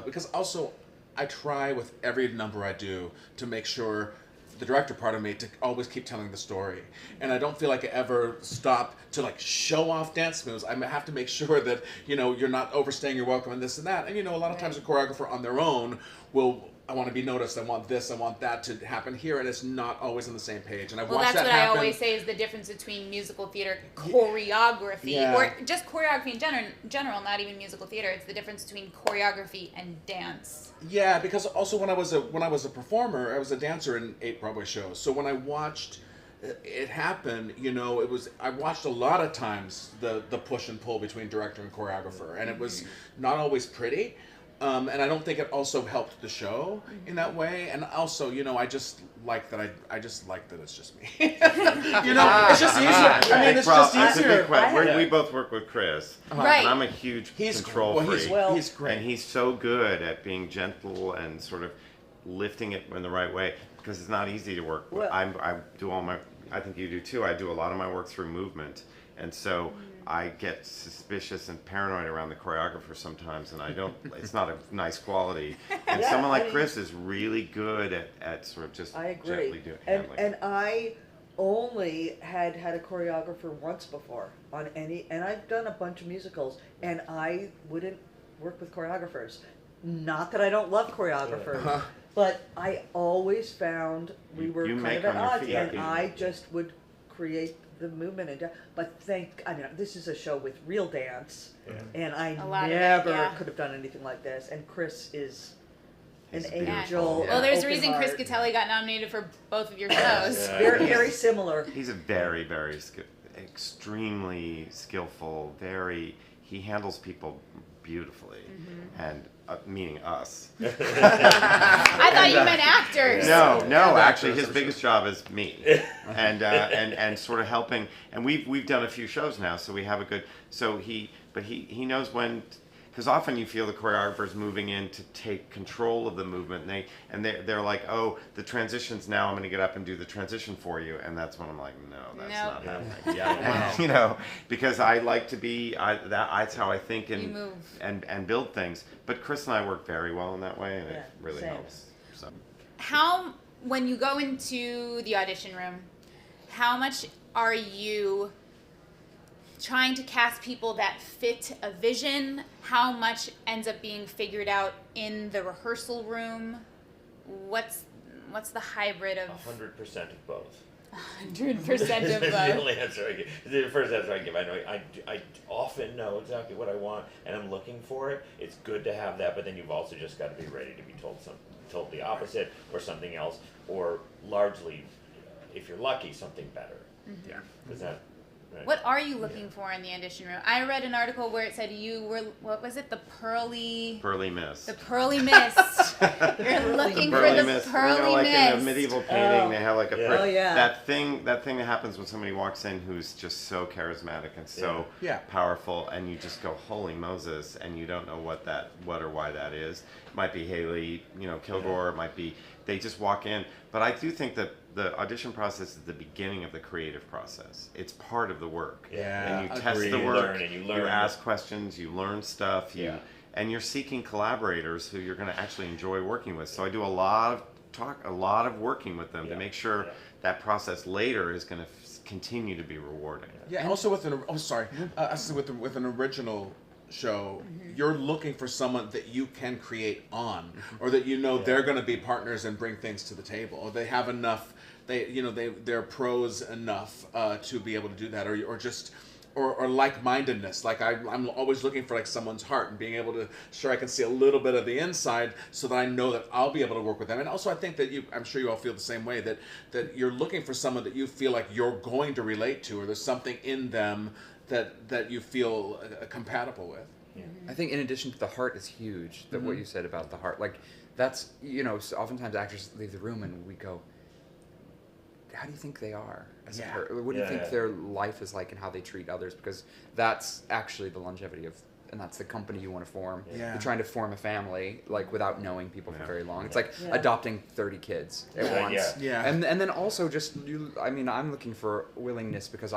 because also I try with every number I do to make sure the director part of me to always keep telling the story, and I don't feel like I ever stop to like show off dance moves. I have to make sure that, you know, you're not overstaying your welcome and this and that. And you know, a lot of times a choreographer on their own will, I want to be noticed, I want this, I want that to happen here, and it's not always on the same page. And I've Well, watched that's that what happen. I always say is the difference between musical theater choreography, or just choreography in general, not even musical theater. It's the difference between choreography and dance. Yeah, because also when I was a performer, I was a dancer in 8 Broadway shows. So when I watched it happen, you know, I watched a lot of times the push and pull between director and choreographer, and it was not always pretty. And I don't think it also helped the show in that way. And also, you know, I just like that it's just me. You know, it's just easier. I mean, it's just easier. We both work with Chris. Right. And I'm a huge control freak. He's great. And he's so good at being gentle and sort of lifting it in the right way, because it's not easy to work with. I do I think you do too. I do a lot of my work through movement. And so I get suspicious and paranoid around the choreographer sometimes, and it's not a nice quality. And someone like Chris is really good at sort of just gently handling. And I only had a choreographer once before and I've done a bunch of musicals, and I wouldn't work with choreographers. Not that I don't love choreographers, but I always found we were You kind make of at on your odds, feet. and I just would create the movement but I mean, this is a show with real dance, and I never could have done anything like this. And Chris is an angel. Well, there's a open reason heart. Chris Catelli got nominated for both of your shows. Very, very similar. He's a very, very extremely skillful. He handles people beautifally, and meaning us. I thought you meant actors. No, actually, his biggest job is me, and sort of helping. And we've done a few shows now, so we have a good. So he knows when, because often you feel the choreographer's moving in to take control of the movement, and they're like, oh, the transitions now, I'm going to get up and do the transition for you, and that's when I'm like, no, that's not happening. Yeah. You know, because I like to be, that's how I think You move. and build things. But Chris and I work very well in that way, and it really same. helps. So. How, when you go into the audition room, how much are you trying to cast people that fit a vision? How much ends up being figured out in the rehearsal room? What's the hybrid of 100% of both. 100% of That's the both? only answer I give. The first answer I give. I know I often know exactly what I want, and I'm looking for it. It's good to have that, but then you've also just got to be ready to be told the opposite, or something else, or largely, if you're lucky, something better. Yeah. Is that right? What are you looking for in the audition room? I read an article where it said you were, what was it, the pearly mist. The pearly mist. You're looking for the mist. pearly You know, like mist. in a medieval painting, they have like a Oh, yeah. that thing that happens when somebody walks in who's just so charismatic and so Yeah. powerful, and you just go, holy Moses, and you don't know what or why that is. It might be Haley, Kilgore. It might be they just walk in. But I do think that the audition process is the beginning of the creative process. It's part of the work. Yeah, And you test agreed. the You work. learn and you learn. ask questions. You learn stuff. Yeah. And you're seeking collaborators who you're going to actually enjoy working with. So I do a lot of working with them to make sure that process later is going to continue to be rewarding. Yeah, and also with with an original show, you're looking for someone that you can create on, or that they're going to be partners and bring things to the table, or they have enough, they're pros enough to be able to do that, or like-mindedness. Like I'm always looking for like someone's heart and being able to I can see a little bit of the inside, so that I know that I'll be able to work with them. And also I think that I'm sure you all feel the same way, that you're looking for someone that you feel like you're going to relate to, or there's something in them that you feel compatible with. Yeah. I think in addition to the heart is huge, that what you said about the heart, like that's, so oftentimes actors leave the room and we go, how do you think they are as a person? What do you think their life is like and how they treat others? Because that's actually the longevity of, and that's the company you want to form. Yeah. You're trying to form a family, like without knowing people for very long. It's like Yeah. adopting 30 kids at once. Yeah. And then also just, I'm looking for willingness, because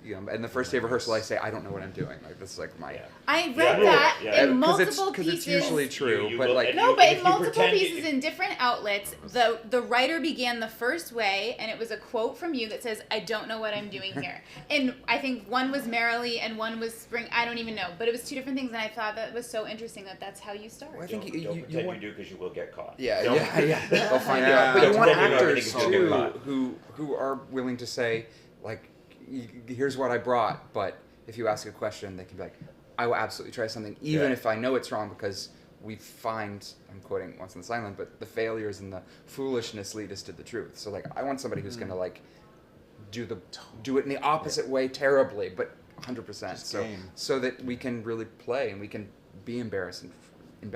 in the first day of rehearsal, I say, I don't know what I'm doing. Like, this is like my... I read that in multiple Because pieces. it's usually true, You but will- like... and No, you- but if in you multiple pretend pieces in different outlets, the writer began the first way, and it was a quote from you that says, I don't know what I'm doing here. And I think one was Merrily and one was Spring, I don't even know. But it was two different things, and I thought that was so interesting that that's how you start. Well, I think Don't you pretend want... you do, because you will get caught. Yeah. Don't- They'll find Yeah. out. But you Don't want pretend you know actors everything 'cause you'll get too caught. who are willing to say, like, here's what I brought, but if you ask a question, they can be like, I will absolutely try something, even if I know it's wrong, because we find, I'm quoting Once in the Silent, but the failures and the foolishness lead us to the truth. So like, I want somebody who's gonna like do it in the opposite way terribly, but 100%. So that we can really play and we can be embarrassing in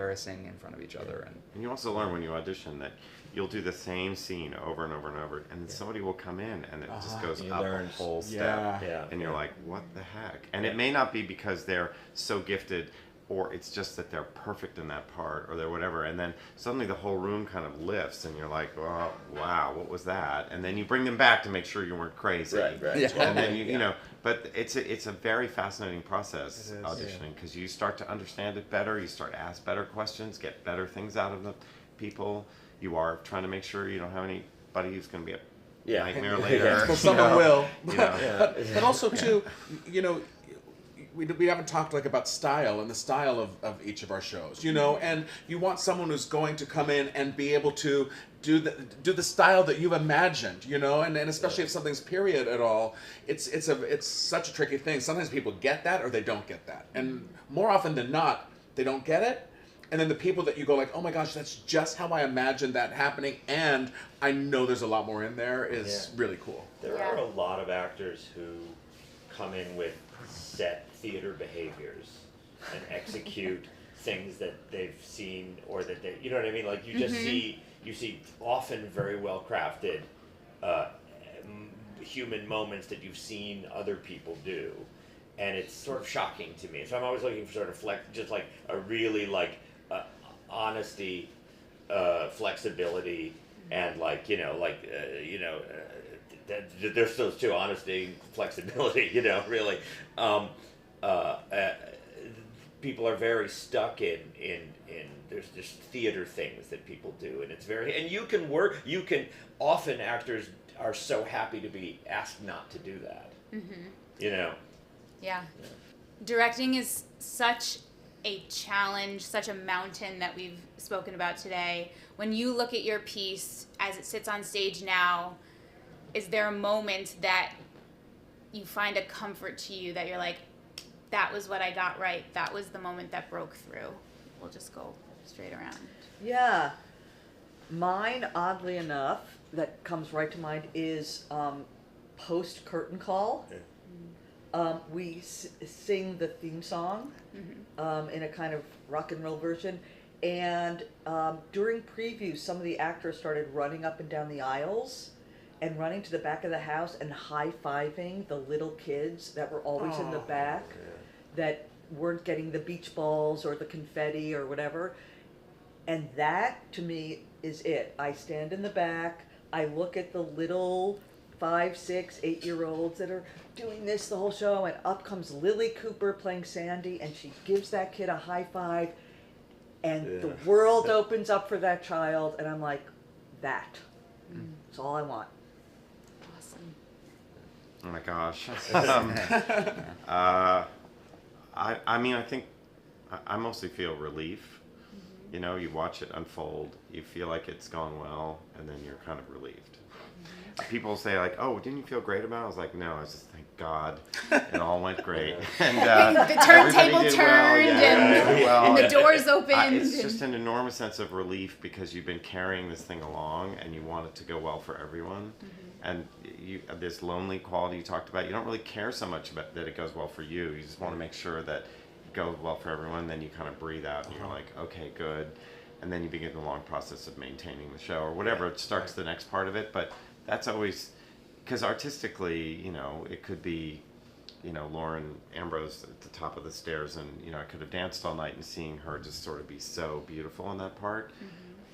front of each other. And you also learn when you audition that you'll do the same scene over and over and over, and then somebody will come in and it just goes You up learn. a whole step. Yeah. And you're like, what the heck? And it may not be because they're so gifted, or it's just that they're perfect in that part, or they're whatever, and then suddenly the whole room kind of lifts and you're like, oh, wow, what was that? And then you bring them back to make sure you weren't crazy. Right. Yeah. And then you know, but it's a very fascinating process, auditioning, because you start to understand it better, you start to ask better questions, get better things out of the people. You are trying to make sure you don't have anybody who's going to be a nightmare later. Well, someone will. But also too, we haven't talked like about style and the style of each of our shows, and you want someone who's going to come in and be able to do the style that you've imagined, and especially if something's period at all, it's such a tricky thing. Sometimes people get that or they don't get that, and more often than not, they don't get it. And then the people that you go like, oh my gosh, that's just how I imagined that happening, and I know there's a lot more in there, is really cool. There are a lot of actors who come in with set theater behaviors and execute things that they've seen, or that they, you know what I mean? Like you just you see often very well crafted human moments that you've seen other people do. and it's sort of shocking to me. So I'm always looking for sort of just like a really like honesty, flexibility, and like there's those two, honesty and flexibility. Really. People are very stuck in there's just theater things that people do, and it's very, and often actors are so happy to be asked not to do that. Yeah. Directing is such a challenge, such a mountain that we've spoken about today. When you look at your piece as it sits on stage now, is there a moment that you find a comfort to you that you're like, that was what I got right, that was the moment that broke through? We'll just go straight around. Yeah. Mine, oddly enough, that comes right to mind is post curtain call. We sing the theme song in a kind of rock and roll version, and during previews, some of the actors started running up and down the aisles and running to the back of the house and high-fiving the little kids that were always in the back that weren't getting the beach balls or the confetti or whatever. And that, to me, is it. I stand in the back, I look at the little 5, 6, 8-year-olds that are doing this the whole show, and up comes Lily Cooper playing Sandy, and she gives that kid a high five, and the world opens up for that child, and I'm like, that's all I want. Awesome. Oh my gosh. I mean, I think I mostly feel relief. You watch it unfold, you feel like it's gone well, and then you're kind of relieved. People say like, "Oh, didn't you feel great about it?" I was like, "No, I was just thank God, it all went great." And the turntable turned, and the doors opened. It's just an enormous sense of relief because you've been carrying this thing along, and you want it to go well for everyone. And this lonely quality you talked about, you don't really care so much about that it goes well for you. You just want to make sure that it goes well for everyone. Then you kind of breathe out, and you're like, "Okay, good." And then you begin the long process of maintaining the show or whatever. It starts the next part of it, but that's always, because artistically, it could be, Lauren Ambrose at the top of the stairs, and, I could have danced all night and seeing her just sort of be so beautiful in that part.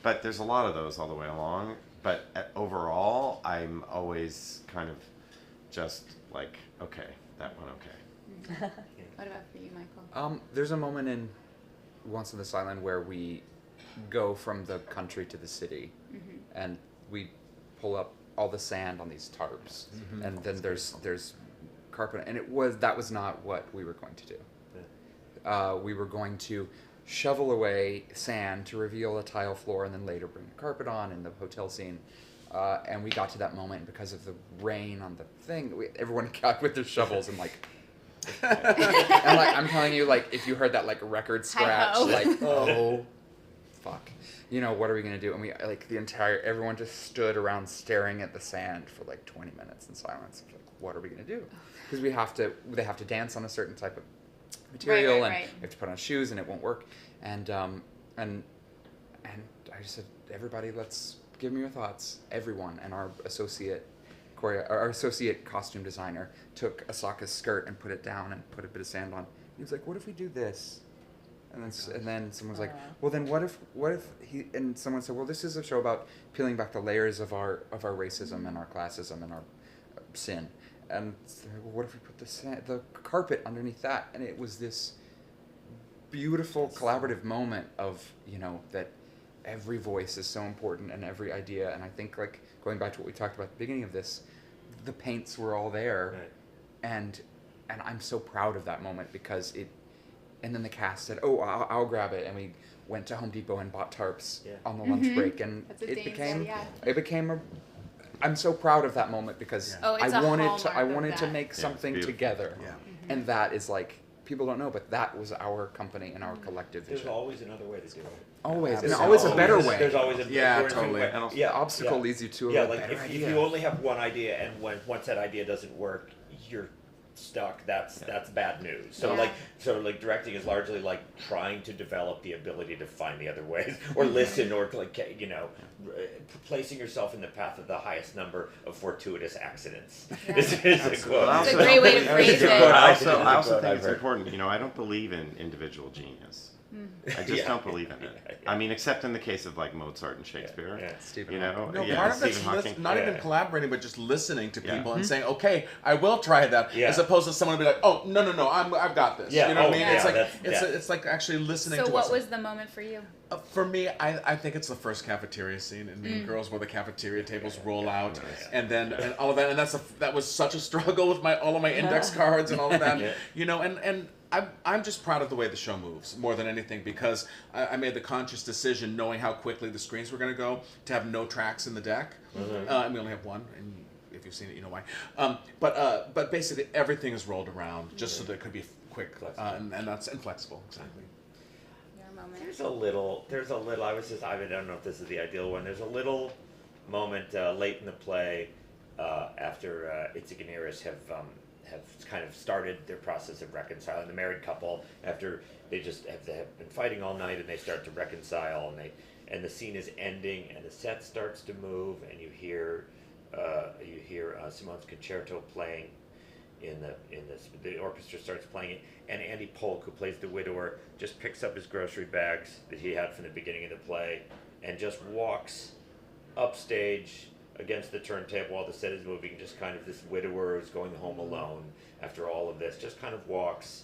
But there's a lot of those all the way along. But overall, I'm always kind of just like, okay, that went okay. What about for you, Michael? There's a moment in Once in this Island where we go from the country to the city, and we pull up all the sand on these tarps, and then there's carpet, and that was not what we were going to do. We were going to shovel away sand to reveal a tile floor, and then later bring the carpet on in the hotel scene. And we got to that moment because of the rain on the thing. Everyone got with their shovels and like. And like I'm telling you, like if you heard that like record scratch, Hi-ho. like oh, fuck, what are we gonna do? And we everyone just stood around staring at the sand for like 20 minutes in silence. Like, what are we gonna do? Because they have to dance on a certain type of material, and you have to put on shoes, and it won't work. And I just said, everybody, let's give me your thoughts. Everyone, and our associate costume designer took Asaka's skirt and put it down and put a bit of sand on. He was like, "What if we do this?" And then someone was like, "Well, then what if he?" And someone said, "Well, this is a show about peeling back the layers of our racism and our classism and our sin." And well, what if we put the carpet underneath that? And it was this beautiful collaborative moment of that every voice is so important and every idea. And I think like going back to what we talked about at the beginning of this, the paints were all there, and I'm so proud of that moment because it. And then the cast said, "Oh, I'll grab it," and we went to Home Depot and bought tarps on the lunch break, and it became I'm so proud of that moment because I wanted to make something together, and that is like people don't know, but that was our company and our collective vision. There's always another way to do it. Always, and always a better way. There's always a totally. way. And also the obstacle leads you to a like better if idea. you only have one idea, and once that idea doesn't work, you're stuck, that's bad news. So Yeah. like directing is largely like trying to develop the ability to find the other ways, or listen, or like, you know, placing yourself in the path of the highest number of fortuitous accidents. Yeah. This is a quote. It's a great way to phrase it. I It's a also quote think I've it's heard. important. You know, I don't believe in individual genius. I just Yeah. don't believe in it. Yeah. I mean, except in the case of like Mozart and Shakespeare. Yeah. Stephen You know, Hawking. No, yeah, part of it's Stephen Hawking. not even Yeah. collaborating, but just listening to Yeah. people and saying, "Okay, I will try that," Yeah. as opposed to someone be like, "Oh, no, I've got this." Yeah, You know what oh, I mean? yeah, It's like that's- yeah. it's like actually listening So to what what's was the moment for you? For me, I think it's the first cafeteria scene in Mean Girls where the cafeteria tables roll out, and then and all of that, and that was such a struggle with all of my index cards and all of that, Yeah. you know, and I'm just proud of the way the show moves more than anything, because I made the conscious decision, knowing how quickly the screens were going to go, to have no tracks in the deck, and we only have one, and if you've seen it, you know why. But basically everything is rolled around just so that it could be quick, and that's inflexible, exactly. Your moment. There's a little, I don't know if this is the ideal one, there's a little moment late in the play after Itzik and Iris have kind of started their process of reconciling. The married couple, after they have been fighting all night, and they start to reconcile, and the scene is ending, and the set starts to move, and you hear Simone's concerto playing the orchestra starts playing it, and Andy Polk, who plays the widower, just picks up his grocery bags that he had from the beginning of the play and just walks upstage against the turntable while the set is moving. Just kind of this widower who's going home alone after all of this, just kind of walks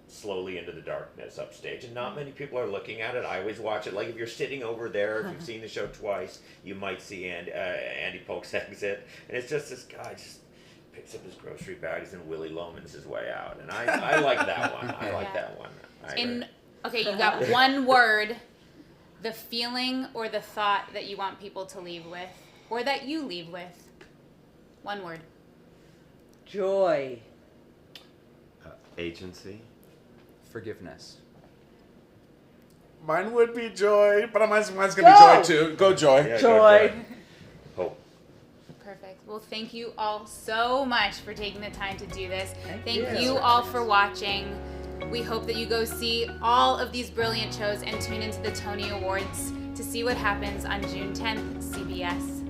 slowly into the darkness upstage, and not many people are looking at it. I always watch it, like if you're sitting over there, if you've seen the show twice, you might see Andy Polk's exit, and it's just this guy just picks up his grocery bags and Willy Loman's his way out, and I like that one. I like Yeah. that one. I agree. Okay, you got one word, the feeling or the thought that you want people to leave with, or that you leave with. One word. Joy. Agency. Forgiveness. Mine would be joy, but mine's gonna be Go! joy too. Go joy. Yeah, Joy. Hope. Perfect. Well, thank you all so much for taking the time to do this. Thank you. you all for watching. We hope that you go see all of these brilliant shows and tune into the Tony Awards to see what happens on June 10th, CBS.